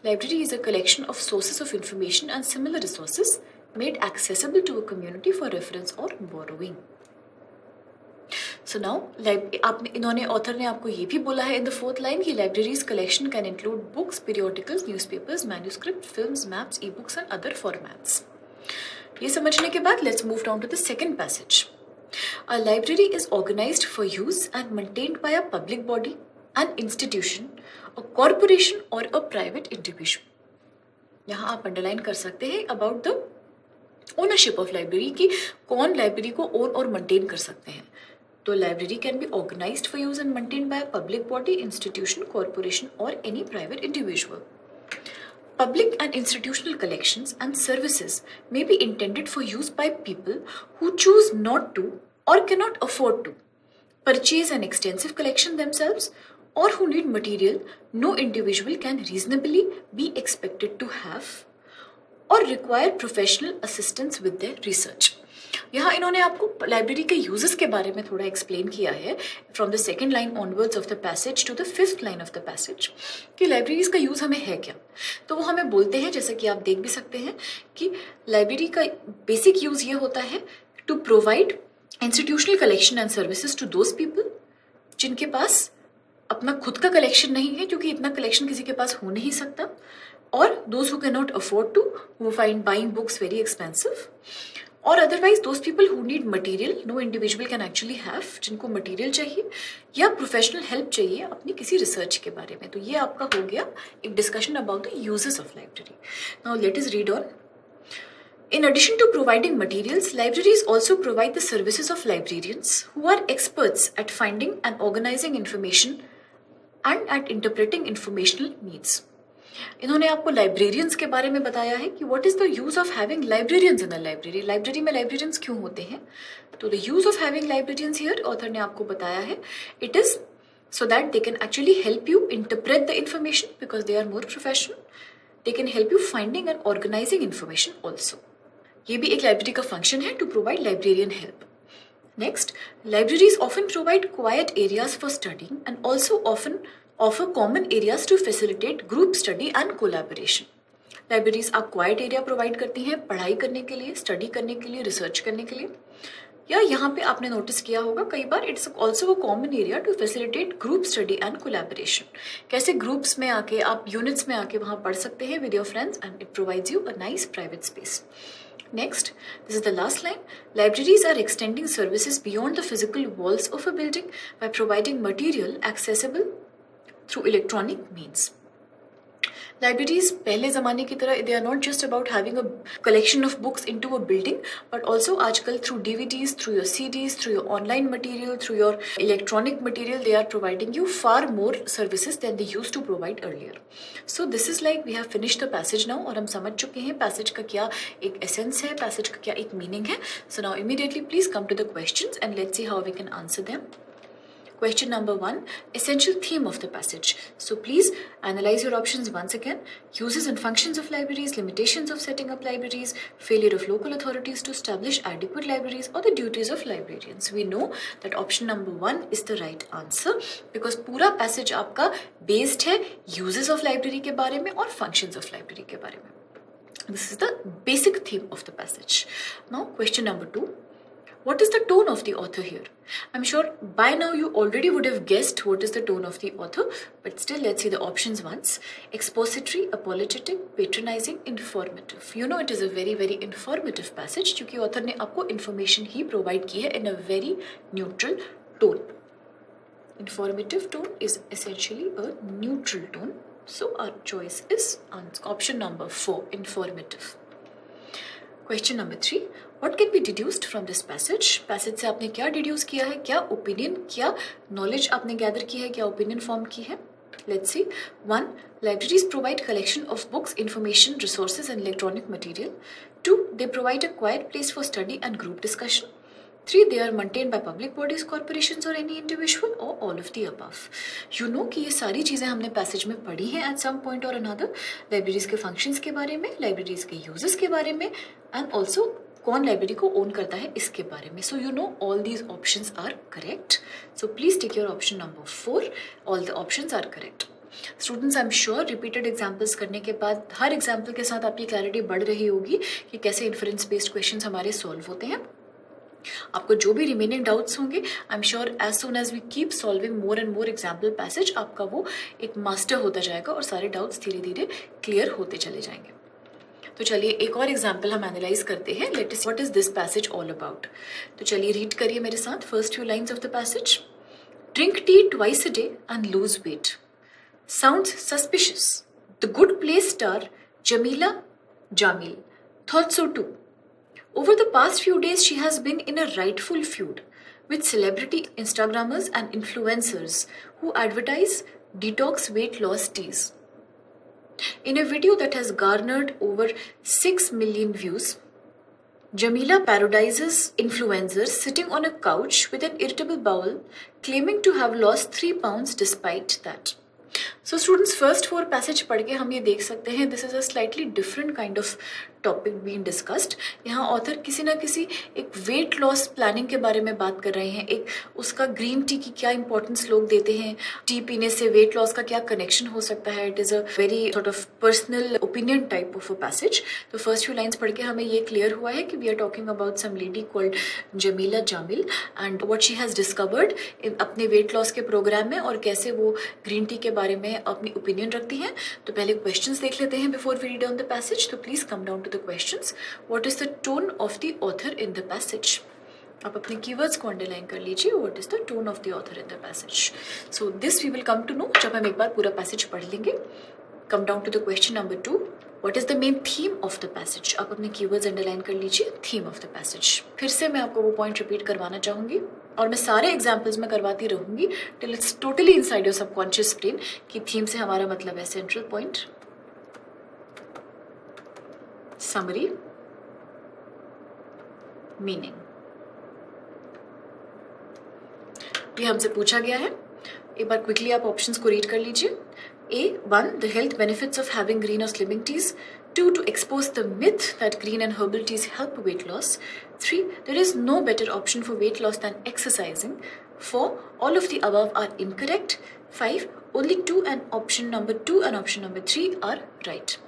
A: Library is a collection of sources of information and similar resources made accessible to a community for reference और बोरोइंग। सो नाउ इन्होंने ऑथर ने आपको ये भी बोला है इन द 4th लाइन कि libraries collection can include books, periodicals, newspapers, manuscript, films, maps, e books and other formats. ये समझने के बाद let's move down to the second passage. A library is organized for use and maintained by a public body, an institution, a corporation or a private individual. यहाँ आप underline कर सकते हैं about the ownership of library की कौन library को own और maintain कर सकते हैं. तो library can be organised for use and maintain by a public body, institution, corporation और any private individual. Public and institutional collections and services may be intended for use by people who choose not to or cannot afford to purchase an extensive collection themselves, or who need material no individual can reasonably be expected to have, or require professional assistance with their research. यहाँ इन्होंने आपको library के uses के बारे में थोड़ा explain किया है from the second line onwards of the passage to the fifth line of the passage कि लाइब्रेरीज का यूज हमें है क्या. तो वो हमें बोलते हैं, जैसे कि आप देख भी सकते हैं, कि लाइब्रेरी का बेसिक यूज ये होता है to provide institutional collection and services to those people जिनके पास अपना खुद का कलेक्शन नहीं है, क्योंकि इतना कलेक्शन किसी के पास हो नहीं सकता, और those who can not afford to, who find buying books very expensive, और otherwise those people who need material no individual can actually have, जिनको मटीरियल चाहिए या प्रोफेशनल हेल्प चाहिए अपनी किसी रिसर्च के बारे में. तो ये आपका हो गया एक discussion about the uses of library. Now let us read on. In addition to providing materials, libraries also provide the services of librarians who are experts at finding and organizing information and at interpreting informational needs. इन्होंने आपको librarians के बारे में बताया है कि what is the use of having librarians in a library. Library में librarians क्यों होते हैं? तो the use of having librarians here author ने आपको बताया है, it is so that they can actually help you interpret the information because they are more professional. They can help you finding and organizing information also. ये भी एक library का function है, to provide librarian help. Next, libraries often provide quiet areas for studying and also often offer common areas to facilitate group study and collaboration. Libraries आप quiet area provide करती हैं पढ़ाई करने के लिए, स्टडी करने के लिए, रिसर्च करने के लिए. या यहाँ पे आपने नोटिस किया होगा कई बार, it's also a common area to facilitate group study and collaboration. कैसे ग्रुप्स में आके आप यूनिट्स में आके वहाँ पढ़ सकते हैं with your friends and it provides you a nice private space. Next, this is the last line. Libraries are extending services beyond the physical walls of a building by providing material accessible through electronic means. Libraries पहले ज़माने की तरह they are not just about having a collection of books into a building, but also आजकल through DVDs, through your CDs, through your online material, through your electronic material, they are providing you far more services than they used to provide earlier. So this is like we have finished the passage now, और हम समझ चुके हैं passage का क्या एक essence है, passage का क्या एक meaning है. So now immediately please come to the questions and let's see how we can answer them. Question number 1, essential theme of the passage. So please analyze your options once again. Uses and functions of libraries, limitations of setting up libraries, failure of local authorities to establish adequate libraries, or the duties of librarians. We know that option number 1 is the right answer because पूरा passage आपका based है uses of library के बारे में और functions of library के बारे में. This is the basic theme of the passage. Now question number 2. What is the tone of the author here? I'm sure by now you already would have guessed what is the tone of the author, but still let's see the options once. Expository, apologetic, patronizing, informative. You know it is a very very informative passage क्योंकि author ने आपको information ही provide की है in a very neutral tone. Informative tone is essentially a neutral tone. So our choice is option number 4, informative. Question number 3. What can be deduced from this passage? Passage से आपने क्या deduce किया है, क्या opinion, क्या knowledge आपने gather की है, क्या ओपिनियन फॉर्म की है? Let's see. 1. Libraries provide collection of books, information, resources and electronic material. 2. They provide a quiet place for study and group discussion. 3. They are maintained by public bodies, corporations or any individual or all of the above. You know कि ये सारी चीज़ें हमने passage में पढ़ी हैं at some point or another. Libraries के functions के बारे में, लाइब्रेरीज के यूजेस के बारे में एंड ऑल्सो कौन लाइब्रेरी को ओन करता है इसके बारे में. So you know all these options are correct. So please take your option number 4. All the options are correct. Students, I am sure repeated examples करने के बाद हर एग्जाम्पल के साथ आपकी क्लैरिटी बढ़ रही होगी कि कैसे इन्फरेंस बेस्ड क्वेश्चंस हमारे सॉल्व होते हैं. आपको जो भी रिमेनिंग डाउट्स होंगे, I am sure as soon as we keep solving more and more example passage, आपका वो एक मास्टर होता जाएगा और सारे डाउट्स धीरे धीरे क्लियर होते चले जाएंगे. तो चलिए एक और एग्जाम्पल हम एनालाइज करते हैं. Let us what is this passage all about. तो चलिए रीड करिए मेरे साथ first few lines of the passage. Drink tea twice a day and lose weight. Sounds suspicious. The good play star Jamila Jamil thought so too. Over the past few days, she has been in a rightful feud with celebrity Instagrammers and influencers who advertise detox weight loss teas. In a video that has garnered over 6 million views, Jamila parodizes influencers sitting on a couch with an irritable bowel, claiming to have lost 3 pounds despite that. So students first 4 passage पढ़ के हम ये देख सकते हैं this is a slightly different kind of topic being discussed. यहाँ author किसी ना किसी एक वेट लॉस प्लानिंग के बारे में बात कर रहे हैं. एक उसका ग्रीन टी की क्या इंपॉर्टेंस लोग देते हैं, टी पीने से वेट लॉस का क्या कनेक्शन हो सकता है. It is a very sort of personal opinion type of a passage. तो फर्स्ट फ्यू लाइन्स पढ़ के हमें ये क्लियर हुआ है कि we are talking about some lady called Jameela Jamil and what she has discovered अपने वेट लॉस के प्रोग्राम में और कैसे वो ग्रीन टी के बारे में अपनी ओपिनियन रखती हैं. तो पहले क्वेश्चंस देख लेते हैं before we read on the passage. तो please come down to the questions. What is the tone of the author in the passage. आप अपने कीवर्ड्स को अंडरलाइन कर लीजिए. What is the tone of the author in the passage. So this we will come to know जब हम एक बार पूरा पैसेज पढ़ लेंगे. Come down to the question number 2. What is the main theme of the passage. आप अपने keywords underline कर लीजिए. Theme of the passage. फिर से मैं आपको वो पॉइंट रिपीट करवाना चाहूंगी और मैं सारे एग्जाम्पल्स में करवाती रहूंगी till it's totally inside your subconscious brain कि थीम से हमारा मतलब है सेंट्रल पॉइंट, समरी, मीनिंग. ये हमसे पूछा गया है. एक बार क्विकली आप ऑप्शंस को रीड कर लीजिए. A1, the health benefits of having green or slimming teas. 2, to expose the myth that green and herbal teas help weight loss. 3, there is no better option for weight loss than exercising. 4, all of the above are incorrect. 5, only 2 and option number 2 and option number 3 are right.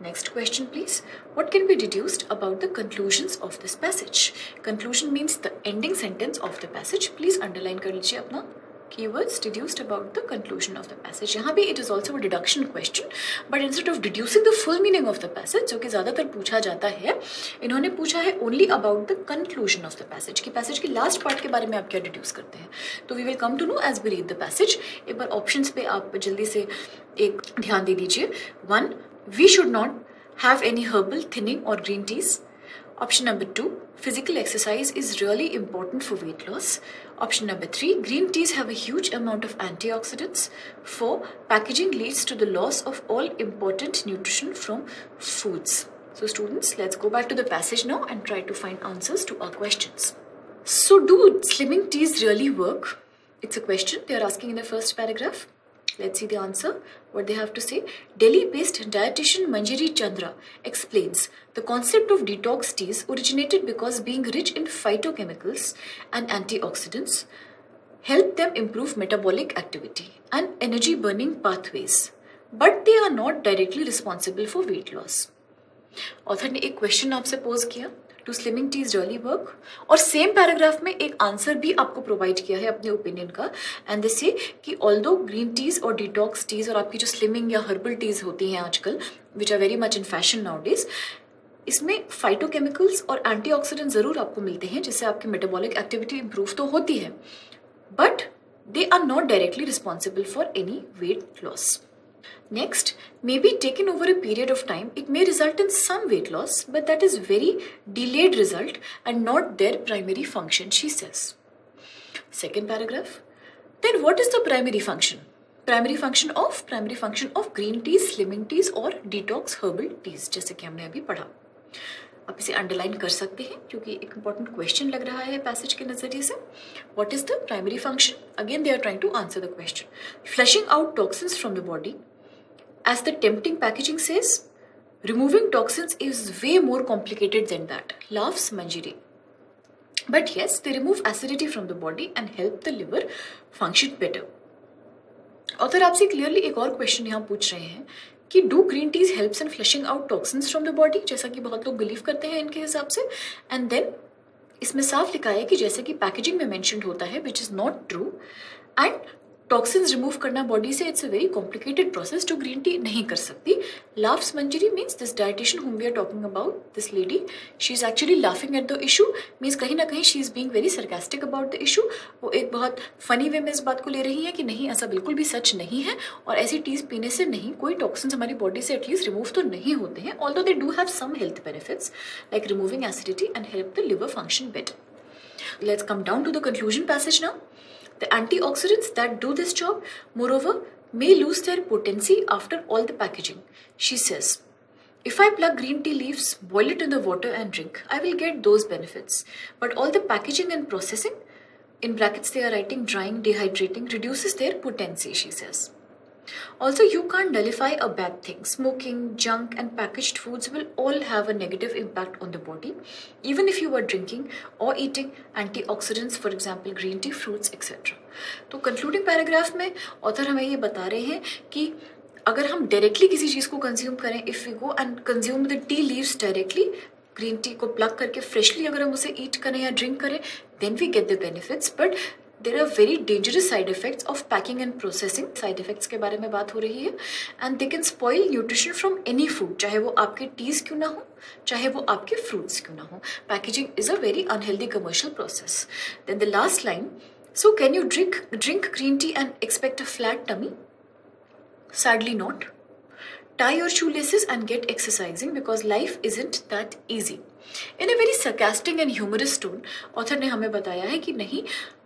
A: Next question please. What can be deduced about the conclusions of this passage? Conclusion means the ending sentence of the passage. Please underline कर लीजिए अपना keywords deduced about the conclusion of the passage. यहाँ भी it is also a deduction question, but instead of deducing the full meaning of the passage, जो कि ज़्यादातर पूछा जाता है, इन्होंने पूछा है only about the conclusion of the passage कि passage के last part के बारे में आप क्या deduce करते हैं. तो we will come to know as we read the passage. एक बार options पे आप जल्दी से एक ध्यान दे दीजिए. 1, we should not have any herbal thinning or green teas. Option number 2, physical exercise is really important for weight loss. Option number 3, green teas have a huge amount of antioxidants. 4, packaging leads to the loss of all important nutrition from foods. So students, let's go back to the passage now and try to find answers to our questions. So do slimming teas really work? It's a question they are asking in the first paragraph. Let's see the answer, what they have to say. Delhi-based dietitian Manjari Chandra explains the concept of detox teas originated because being rich in phytochemicals and antioxidants help them improve metabolic activity and energy burning pathways, but they are not directly responsible for weight loss. Author ने एक question आपसे pose किया, do slimming teas really work, और same paragraph में एक answer भी आपको provide किया है अपने ओपिनियन का. एंड दे से कि ऑल्दो ग्रीन टीज और डिटॉक्स टीज और आपकी जो स्लिमिंग या हर्बल टीज होती हैं आजकल which are very much in fashion nowadays, इसमें फाइटोकेमिकल्स और एंटीऑक्सीडेंट जरूर आपको मिलते हैं जिससे आपकी मेटाबॉलिक एक्टिविटी इंप्रूव तो होती है, but they are not directly responsible for any weight loss. Next, maybe taken over a period of time, it may result in some weight loss, but that is very delayed result and not their primary function, she says. Second paragraph. Then what is the primary function? Primary function of green teas, slimming teas और detox herbal teas, जैसे कि हमने अभी पढ़ा. आप इसे underline कर सकते हैं क्योंकि एक इंपॉर्टेंट क्वेश्चन लग रहा है पैसेज के नजरिए से. What is the primary function? Again they are trying to answer the question. Flushing out toxins from the body. As the tempting packaging says, removing toxins is way more complicated than that, laughs Manjari. But yes, they remove acidity from the body and help the liver function better. Author आपसे clearly एक और question यहाँ पूछ रहे हैं कि do green teas helps in flushing out toxins from the body, जैसा कि बहुत लोग बिलीव करते हैं इनके हिसाब से. एंड देन इसमें साफ लिखा है कि जैसे कि पैकेजिंग में मेंशन्ड होता है, which is not true, and toxins remove करना बॉडी से it's a very complicated process जो ग्रीन टी नहीं कर सकती. Laughs Manjari means this dietitian whom we are talking about, this lady, she is actually laughing at the issue, means कहीं ना कहीं she is being very sarcastic about the issue. वो एक बहुत फनी वे में इस बात को ले रही है कि नहीं, ऐसा बिल्कुल भी सच नहीं है और ऐसी टीज पीने से नहीं कोई टॉक्सिन्स हमारी बॉडी से एटलीस्ट रिमूव तो नहीं होते हैं, although they do have some health benefits like removing acidity and help the liver function better. Let's come down to the conclusion passage now. The antioxidants that do this job, moreover, may lose their potency after all the packaging. She says, if I pluck green tea leaves, boil it in the water and drink, I will get those benefits. But all the packaging and processing, in brackets they are writing drying, dehydrating, reduces their potency, she says. Also, you can't nullify a bad thing. Smoking, junk and packaged foods will all have a negative impact on the body, even if you are drinking or eating antioxidants, for example, green tea, fruits, etc. तो concluding paragraph में author हमें ये बता रहे हैं कि अगर हम डायरेक्टली किसी चीज़ को कंज्यूम करें, if we go and consume the tea leaves directly, green tea को प्लग करके फ्रेशली अगर हम उसे ईट करें या ड्रिंक करें, then we get the benefits. But there are very dangerous side effects of packing and processing. Side effects के बारे में बात हो रही है. And they can spoil nutrition from any food, चाहे वो आपके टीज क्यों ना हो, चाहे वो आपके फ्रूट्स क्यों ना हो. Packaging is a very unhealthy commercial process. Then the last line, so can you drink green tea and expect a flat tummy? Sadly not. Tie your shoelaces and get exercising because life isn't that easy. In a very sarcastic and humorous tone, author ने हमें बताया है कि नहीं,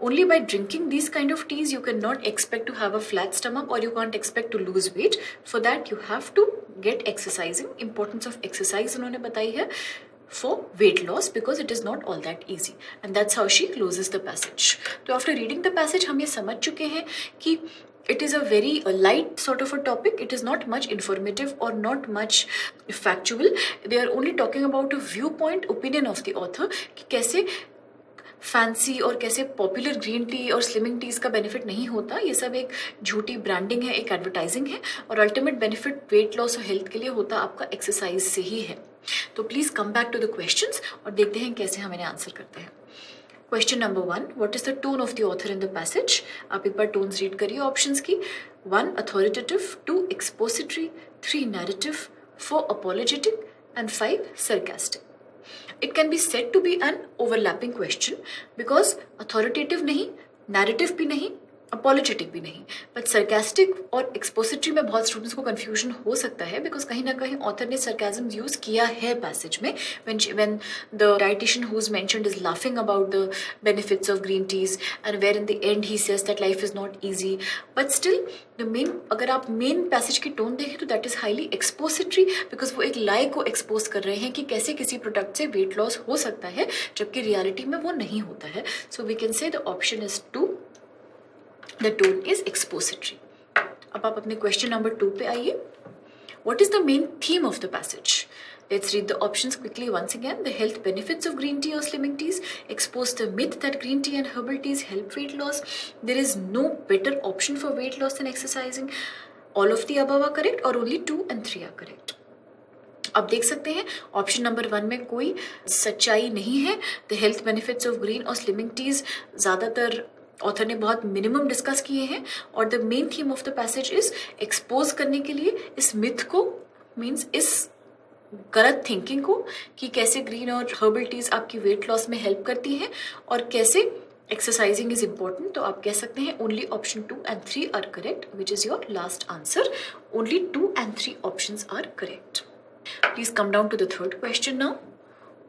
A: only by drinking these kind of teas you cannot expect to have a flat stomach or you can't expect to lose weight. For that you have to get exercising. Importance of exercise उन्होंने बताई है for weight loss because it is not all that easy, and that's how she closes the passage. तो after reading the passage हम ये समझ चुके हैं कि it is a very light sort of a topic. It is not much informative or not much factual. They are only talking about a viewpoint, opinion of the author कि कैसे fancy और कैसे पॉपुलर ग्रीन टी और slimming tease का benefit नहीं होता. ये सब एक झूठी ब्रांडिंग है, एक एडवर्टाइजिंग है और अल्टीमेट बेनिफिट वेट लॉस और हेल्थ के लिए होता आपका एक्सरसाइज से ही है. तो please come back to the questions और देखते हैं कैसे हम इन्हें आंसर करते हैं. Question number 1, what is the tone of the author in the passage? आप एक बार टोन्स रीड करिए ऑप्शंस की. 1 authoritative, 2 expository, 3 narrative, 4 apologetic and 5 sarcastic. It can be said to be an overlapping question because authoritative नहीं, narrative भी नहीं, apologetic भी नहीं, but sarcastic और expository में बहुत स्टूडेंट्स को confusion हो सकता है because कहीं ना कहीं author ने sarcasm use किया है passage में when the dietitian who's mentioned is laughing about the benefits of green teas and where in the end he says that life is not easy, but still the main, अगर आप main passage की tone देखें तो that is highly expository because वो एक lie को expose कर रहे हैं कि कैसे किसी product से weight loss हो सकता है जबकि reality में वो नहीं होता है. So we can say the option is 2. The tone is expository. अब आप अपने question number 2 पे आइए. What is the main theme of the passage? Let's read the options quickly once again. The health benefits of green tea or slimming teas. Expose the myth that green tea and herbal teas help weight loss. There is no better option for weight loss than exercising. All of the above are correct or only 2 and 3 are correct. अब देख सकते हैं option number 1 में कोई सच्चाई नहीं है. The health benefits of green और स्लिमिंग टीज ज़्यादातर ऑथर ने बहुत मिनिमम डिस्कस किए हैं और the main theme of the passage is expose करने के लिए इस मिथ को, मीन्स इस गलत थिंकिंग को कि कैसे ग्रीन और हर्बल टीज आपकी वेट लॉस में हेल्प करती हैं और कैसे एक्सरसाइजिंग इज इम्पोर्टेंट. तो आप कह सकते हैं only option 2 and 3 are correct, which is your last answer. Only 2 and 3 options are correct. Please come down to the third question now.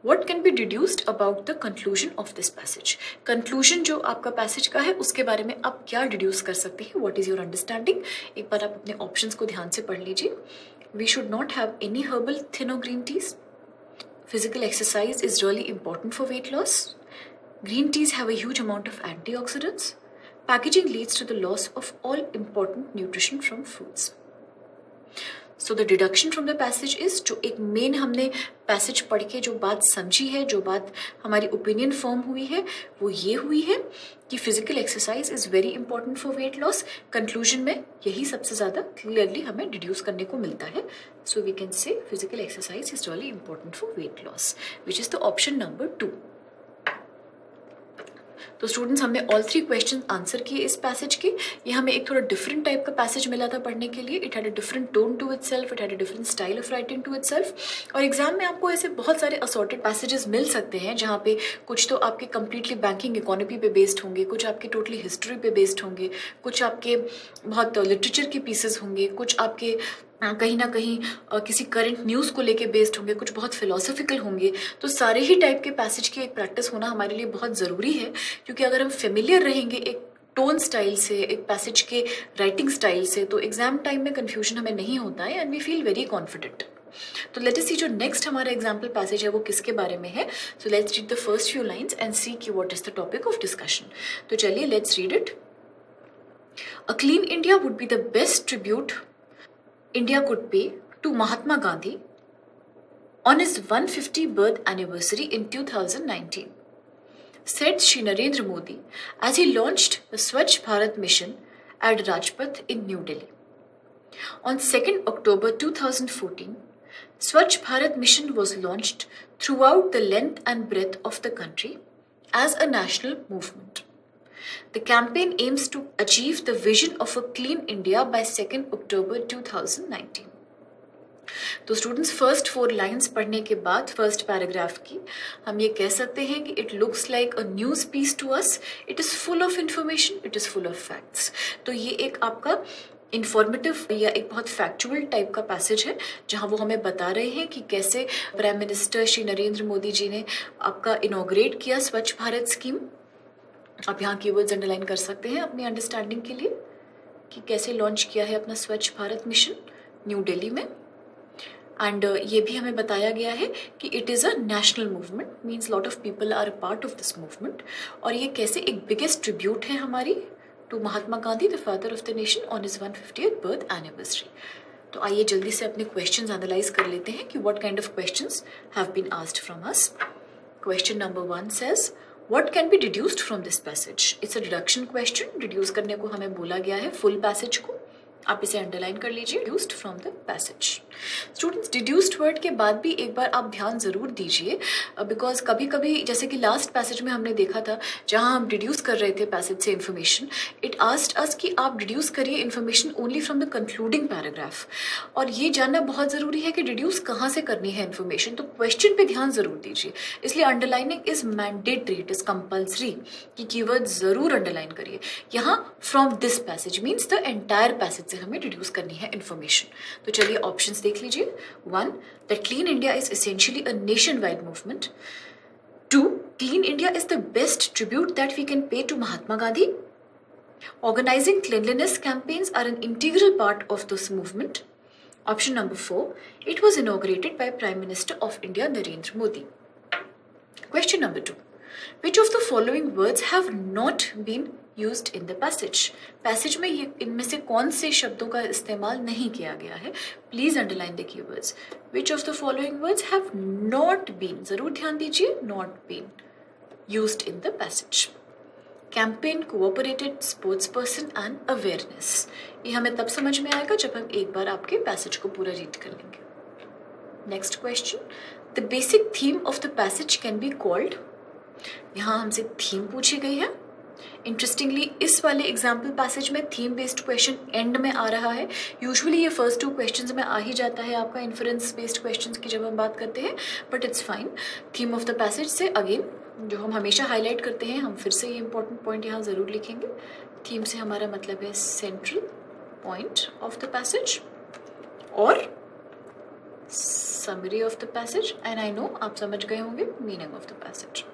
A: What can be deduced about the conclusion of this passage? Conclusion जो आपका passage का है उसके बारे में आप क्या deduce कर सकते हैं? What is your understanding? एक बार आप अपने ऑप्शंस को ध्यान से पढ़ लीजिए. We should not have any herbal thin or green teas. Physical exercise is really important for weight loss. Green teas have a huge amount of antioxidants. Packaging leads to the loss of all important nutrition from foods. So the deduction from the passage is, जो एक main हमने passage पढ़ के जो बात समझी है, जो बात हमारी ओपिनियन फॉर्म हुई है वो ये हुई है कि physical exercise is very important for weight loss. Conclusion में यही सबसे ज़्यादा क्लियरली हमें डिड्यूस करने को मिलता है. So we can say physical exercise is really important for weight loss, which is the option number 2. तो स्टूडेंट्स हमने ऑल 3 क्वेश्चन आंसर किए इस पैसेज के। ये हमें एक थोड़ा डिफरेंट टाइप का पैसेज मिला था पढ़ने के लिए। It had a different tone to itself, it had a different style of writing to itself. और एग्जाम में आपको ऐसे बहुत सारे असॉर्टेड पैसेजेस मिल सकते हैं जहाँ पे कुछ तो आपके कंप्लीटली बैंकिंग इकोनॉमी पे बेस्ड होंगे, कुछ आपके टोटली हिस्ट्री पे बेस्ड होंगे, कुछ आपके बहुत लिटरेचर के पीसेस होंगे, कुछ आपके कहीं ना कहीं किसी करंट न्यूज़ को लेके बेस्ड होंगे, कुछ बहुत फिलोसफिकल होंगे। तो सारे ही टाइप के पैसेज की एक प्रैक्टिस होना हमारे लिए बहुत ज़रूरी है, क्योंकि अगर हम फेमिलियर रहेंगे एक टोन स्टाइल से, एक पैसेज के राइटिंग स्टाइल से, तो एग्जाम टाइम में कन्फ्यूजन हमें नहीं होता है and we feel very confident. तो लेट अस सी जो नेक्स्ट हमारा एग्जाम्पल पैसेज है वो किसके बारे में है। So let's read the first few lines and see कि what is the topic of discussion. तो चलिए let's read it. A clean India would be the best tribute India could pay to Mahatma Gandhi on his 150th birth anniversary in 2019, said Shri Narendra Modi as he launched the Swachh Bharat mission at Rajpath in New Delhi. On 2nd October 2014, Swachh Bharat mission was launched throughout the length and breadth of the country as a national movement. The campaign aims to achieve the vision of a clean India by 2nd October 2019. तो students first 4 lines पढ़ने के बाद first paragraph की हम ये कह सकते हैं कि it looks like a news piece to us. It is full of information, it is full of facts. तो ये एक आपका इन्फॉर्मेटिव या एक बहुत फैक्चुअल टाइप का पैसेज है, जहाँ वो हमें बता रहे हैं कि कैसे प्राइम मिनिस्टर श्री नरेंद्र मोदी जी ने आपका इनॉग्रेट किया स्वच्छ भारत स्कीम। आप यहाँ कीवर्ड्स अंडरलाइन कर सकते हैं अपनी अंडरस्टैंडिंग के लिए कि कैसे लॉन्च किया है अपना स्वच्छ भारत मिशन न्यू दिल्ली में। एंड ये भी हमें बताया गया है कि it is a national movement, means lot of people are a part of this movement. और ये कैसे एक बिगेस्ट ट्रिब्यूट है हमारी to Mahatma Gandhi the father of the nation on his 150th birth anniversary. तो आइए जल्दी से अपने क्वेश्चंस एनालाइज कर लेते हैं कि what kind of questions have been asked from us. Question number 1 says What can be deduced from this passage? It's a deduction question. Deduce करने को हमें बोला गया है full passage को। आप इसे अंडरलाइन कर लीजिए, deduced from the passage. Students deduced word के बाद भी एक बार आप ध्यान ज़रूर दीजिए, बिकॉज कभी कभी जैसे कि लास्ट पैसेज में हमने देखा था जहाँ हम डिड्यूस कर रहे थे पैसेज से इन्फॉर्मेशन, इट आस्क्ड अस कि आप डिड्यूस करिए information only from the concluding paragraph. और ये जानना बहुत ज़रूरी है कि डिड्यूस कहाँ से करनी है इन्फॉर्मेशन, तो क्वेश्चन पे ध्यान ज़रूर दीजिए। इसलिए underlining is mandatory, it is compulsory कि कीवर्ड ज़रूर अंडरलाइन करिए। यहाँ from this passage means the entire passage से हमें डिड्यूस करनी है इन्फॉर्मेशन। तो चलिए ऑप्शंस देख लीजिए। 1, that Clean India is essentially a nationwide movement. 2, Clean India is the best tribute that we can pay to Mahatma Gandhi. Organizing cleanliness campaigns are an integral part of this movement. Option number 4, it was inaugurated by Prime Minister of India Narendra Modi. Question number 2, which of the following words have not been used in the passage? Passage में ये इनमें से कौन से शब्दों का इस्तेमाल नहीं किया गया है? Please underline the keywords. Which of the following words have not been, जरूर ध्यान दीजिए, not been used in the passage. Campaign, cooperated, sports person and awareness. ये हमें तब समझ में आएगा जब हम एक बार आपके पैसेज को पूरा रीड कर लेंगे। Next question, the basic theme of the passage can be called. यहाँ हमसे थीम पूछी गई है। इंटरेस्टिंगली इस वाले एग्जाम्पल पैसेज में थीम बेस्ड क्वेश्चन एंड में आ रहा है। यूजुअली ये फर्स्ट 2 क्वेश्चंस में आ ही जाता है आपका इन्फरेंस बेस्ड क्वेश्चंस की जब हम बात करते हैं, but it's fine. Theme of the passage से अगेन जो हम हमेशा हाईलाइट करते हैं, हम फिर से ये इंपॉर्टेंट पॉइंट यहाँ ज़रूर लिखेंगे। थीम से हमारा मतलब है central point of the passage और summary of the passage. And I know आप समझ गए होंगे meaning of the passage,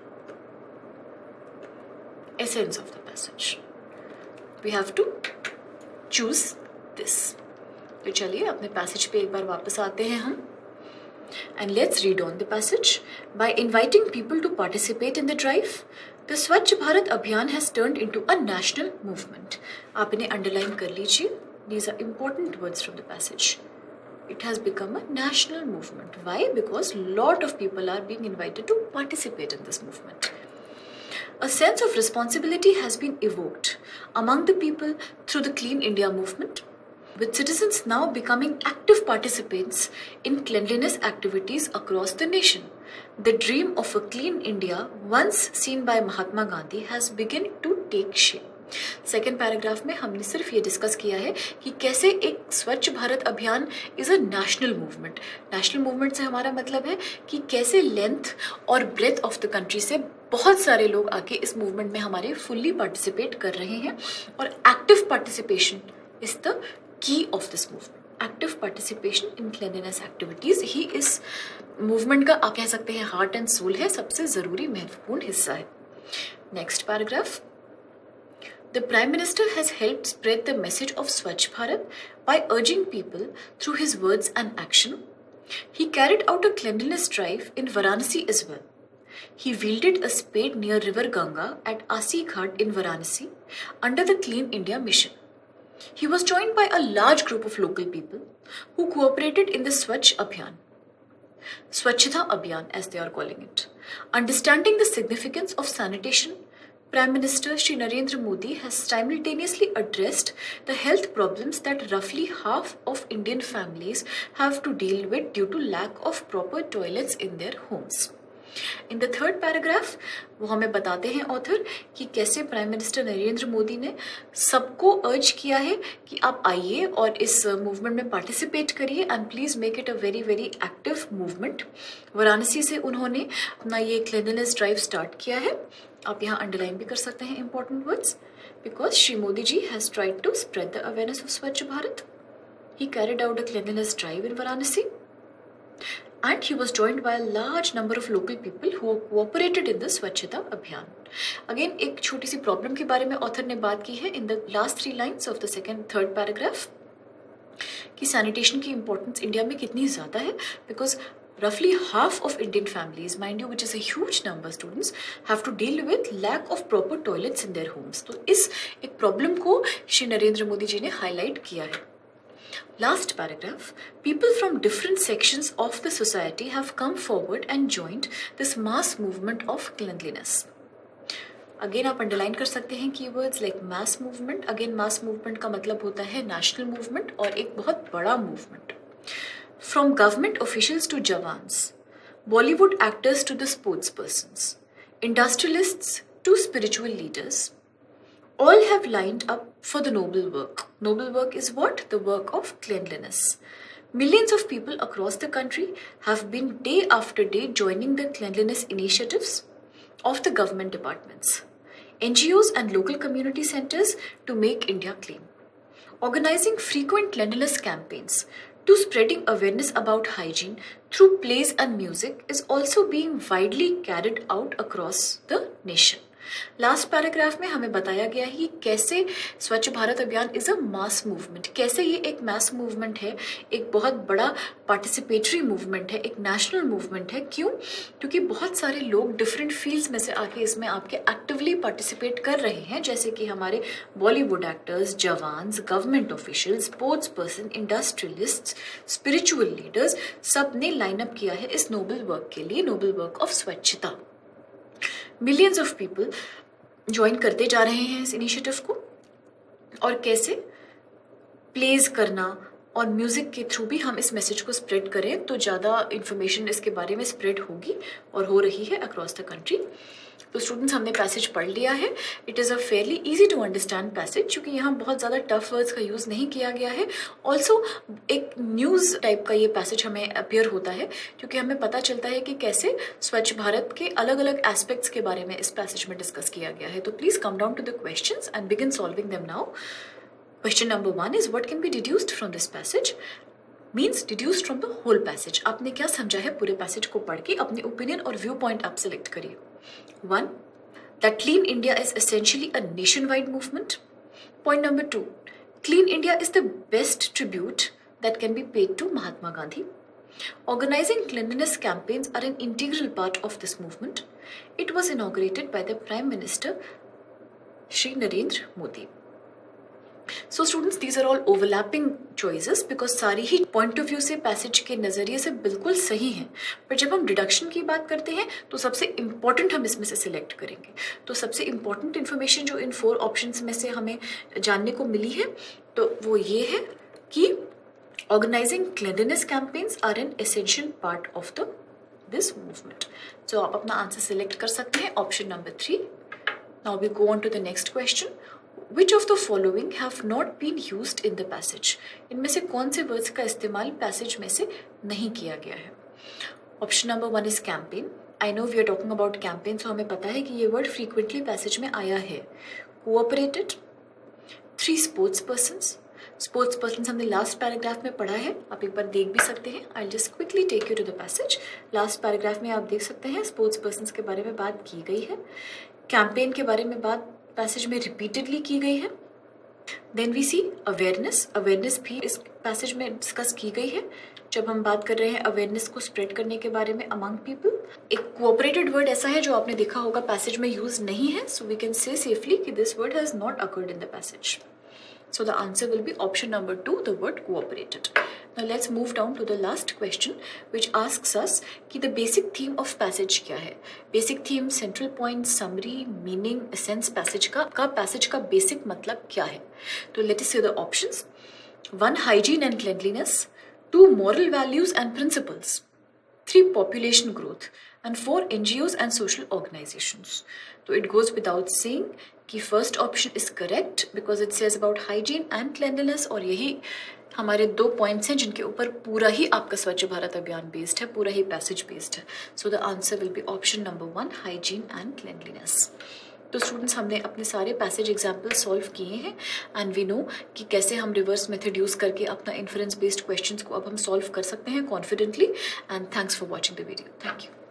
A: essence of the passage. We have to choose this. तो चलिए अपने पैसेज पे एक बार वापस आते हैं हम। And let's read on the passage. By inviting people to participate in the drive, the Swachh Bharat Abhiyan has turned into a national movement. आप इन्हें underline कर लीजिए. These are important words from the passage. It has become a national movement. Why? Because lot of people are being invited to participate in this movement. A sense of responsibility has been evoked among the people through the Clean India movement. with citizens now becoming active participants in cleanliness activities across the nation. The dream of a clean India, once seen by Mahatma Gandhi, has begun to take shape. Second paragraph में हमने सिर्फ ये discuss किया है कि कैसे एक स्वच्छ भारत अभियान is a national movement. National movement से हमारा मतलब है कि कैसे लेंथ और ब्रेथ ऑफ द कंट्री से बहुत सारे लोग आके इस मूवमेंट में हमारे फुल्ली पार्टिसिपेट कर रहे हैं और active participation is the key of this movement. Active participation in cleanliness activities ही इस मूवमेंट का आप कह सकते हैं हार्ट एंड सोल है, सबसे जरूरी महत्वपूर्ण हिस्सा है. Next paragraph. The Prime Minister has helped spread the message of Swachh Bharat by urging people through his words and action. He carried out a cleanliness drive in Varanasi as well. He wielded a spade near River Ganga at Asi Ghat in Varanasi under the Clean India Mission. He was joined by a large group of local people who cooperated in the Swachh Abhiyan. Swachhata Abhiyan as they are calling it. Understanding the significance of sanitation, Prime Minister Shri Narendra Modi has simultaneously addressed the health problems that roughly half of Indian families have to deal with due to lack of proper toilets in their homes. In the third paragraph, वो हमें बताते हैं author कि कैसे prime minister Narendra Modi ने सबको अर्ज किया है कि आप आइए और इस मूवमेंट में पार्टिसिपेट करिए and please make it a very very active movement. Varanasi से उन्होंने अपना ये क्लीनलीनेस ड्राइव स्टार्ट किया है. आप यहाँ अंडरलाइन भी कर सकते हैं important words, because Shri Modi ji has tried to spread the awareness of Swachh Bharat. He carried out a cleanliness drive in Varanasi and he was joined by a large number of local people who cooperated in the Swachhata Abhiyan. Again, एक छोटी सी problem के बारे में author ने बात की है in the last 3 lines of the third paragraph कि सैनिटेशन की इम्पोर्टेंस इंडिया में कितनी ज़्यादा है, because roughly half of Indian families, mind you, which is a huge number, students, have to deal with lack of proper toilets in their homes. तो इस एक problem को श्री नरेंद्र मोदी जी ने हाईलाइट किया है. Last paragraph. People from different sections of the society have come forward and joined this mass movement of cleanliness. Again आप underline कर सकते हैं keywords like mass movement. Again mass movement का मतलब होता है national movement और एक बहुत बड़ा movement. From government officials to jawans, Bollywood actors to the sportspersons, industrialists to spiritual leaders, all have lined up for the noble work. Noble work is what? The work of cleanliness. Millions of people across the country have been day after day joining the cleanliness initiatives of the government departments, NGOs and local community centers to make India clean. Organizing frequent cleanliness campaigns to spreading awareness about hygiene through plays and music is also being widely carried out across the nation. Last paragraph में हमें बताया गया है कि कैसे स्वच्छ भारत अभियान is a mass movement, कैसे ये एक मास मूवमेंट है, एक बहुत बड़ा पार्टिसिपेटरी मूवमेंट है, एक नेशनल मूवमेंट है. क्यों? क्योंकि बहुत सारे लोग डिफरेंट फील्ड्स में से आके इसमें आपके एक्टिवली पार्टिसिपेट कर रहे हैं, जैसे कि हमारे Bollywood actors, jawans, government officials, sports person, industrialists, spiritual leaders, सब ने लाइनअप किया है इस नोबल वर्क के लिए, नोबल वर्क ऑफ स्वच्छता. मिलियंस ऑफ पीपल ज्वाइन करते जा रहे हैं इस इनिशिएटिव को, और कैसे प्लेज करना और म्यूजिक के थ्रू भी हम इस मैसेज को स्प्रेड करें तो ज़्यादा इन्फॉर्मेशन इसके बारे में स्प्रेड होगी और हो रही है अक्रॉस द कंट्री. तो स्टूडेंट्स हमने पैसेज पढ़ लिया है. It is a fairly easy to understand passage, क्योंकि यहाँ बहुत ज़्यादा टफ वर्ड्स का यूज़ नहीं किया गया है. ऑल्सो एक न्यूज़ टाइप का ये पैसेज हमें अपीयर होता है, क्योंकि हमें पता चलता है कि कैसे स्वच्छ भारत के अलग अलग एस्पेक्ट्स के बारे में इस पैसेज में डिस्कस किया गया है. तो please come down to the questions and begin solving them now. Question number 1 is what can be deduced from this passage? Means deduced from the whole passage. आपने क्या समझा है पूरे पैसेज को पढ़ के? अपने ओपिनियन और व्यू पॉइंट आप सिलेक्ट करिए. 1. That Clean India is essentially a nationwide movement. Point number 2. Clean India is the best tribute that can be paid to Mahatma Gandhi. Organizing cleanliness campaigns are an integral part of this movement. It was inaugurated by the Prime Minister Shri Narendra Modi. So students, these are all overlapping choices because सारी ही point of view से passage के नज़रिए से बिल्कुल सही हैं. पर जब हम डिडक्शन की बात करते हैं तो सबसे इम्पॉर्टेंट हम इसमें से सिलेक्ट करेंगे. तो सबसे इम्पॉर्टेंट इन्फॉर्मेशन जो इन 4 ऑप्शंस में से हमें जानने को मिली है तो वो ये है कि organising cleanliness campaigns are an essential part of the this movement. So आप अपना आंसर सिलेक्ट कर सकते हैं, option number 3। Now we go on to the next question. Which of the following have not been used in the passage? इनमें से कौन से words का इस्तेमाल पैसेज में से नहीं किया गया है? Option number 1 is campaign. I know we are talking about campaign, so हमें पता है कि ये वर्ड फ्रीक्वेंटली पैसेज में आया है। Cooperated, 3 sports persons. Sports persons हमने लास्ट पैराग्राफ में पढ़ा है, आप एक बार देख भी सकते हैं। I just quickly take you to the passage. Last paragraph में आप देख सकते हैं स्पोर्ट्स पर्सन्स के बारे में बात की गई है। कैंपेन के बारे में बात पैसेज में रिपीटेडली की गई है। Then we see awareness. Awareness भी इस पैसेज में डिस्कस की गई है जब हम बात कर रहे हैं अवेयरनेस को स्प्रेड करने के बारे में अमंग पीपल। एक कोऑपरेटेड वर्ड ऐसा है जो आपने देखा होगा पैसेज में यूज नहीं है, so we can say safely कि this word has not occurred in the passage. So the answer will be option number 2, the word cooperated. Now let's move down to the last question, which asks us कि the basic theme of passage क्या है? Basic theme, central point, summary, meaning, essence passage का basic मतलब क्या है? तो let us see the options. 1. Hygiene and cleanliness. 2. Moral values and principles. 3. Population growth. And 4. NGOs and social organizations. So it goes without saying कि first option is correct because it says about hygiene and cleanliness, और यही हमारे 2 points हैं जिनके ऊपर पूरा ही आपका स्वच्छ भारत अभियान बेस्ड है, पूरा ही पैसेज बेस्ड है। So the answer will be option number 1, hygiene and cleanliness. तो स्टूडेंट्स, हमने अपने सारे पैसेज एग्जाम्पल सॉल्व किए हैं एंड वी नो कि कैसे हम रिवर्स मेथड यूज करके अपना इन्फरेंस बेस्ड क्वेश्चंस को अब हम सॉल्व कर सकते हैं confidently. And thanks for watching the video. Thank you.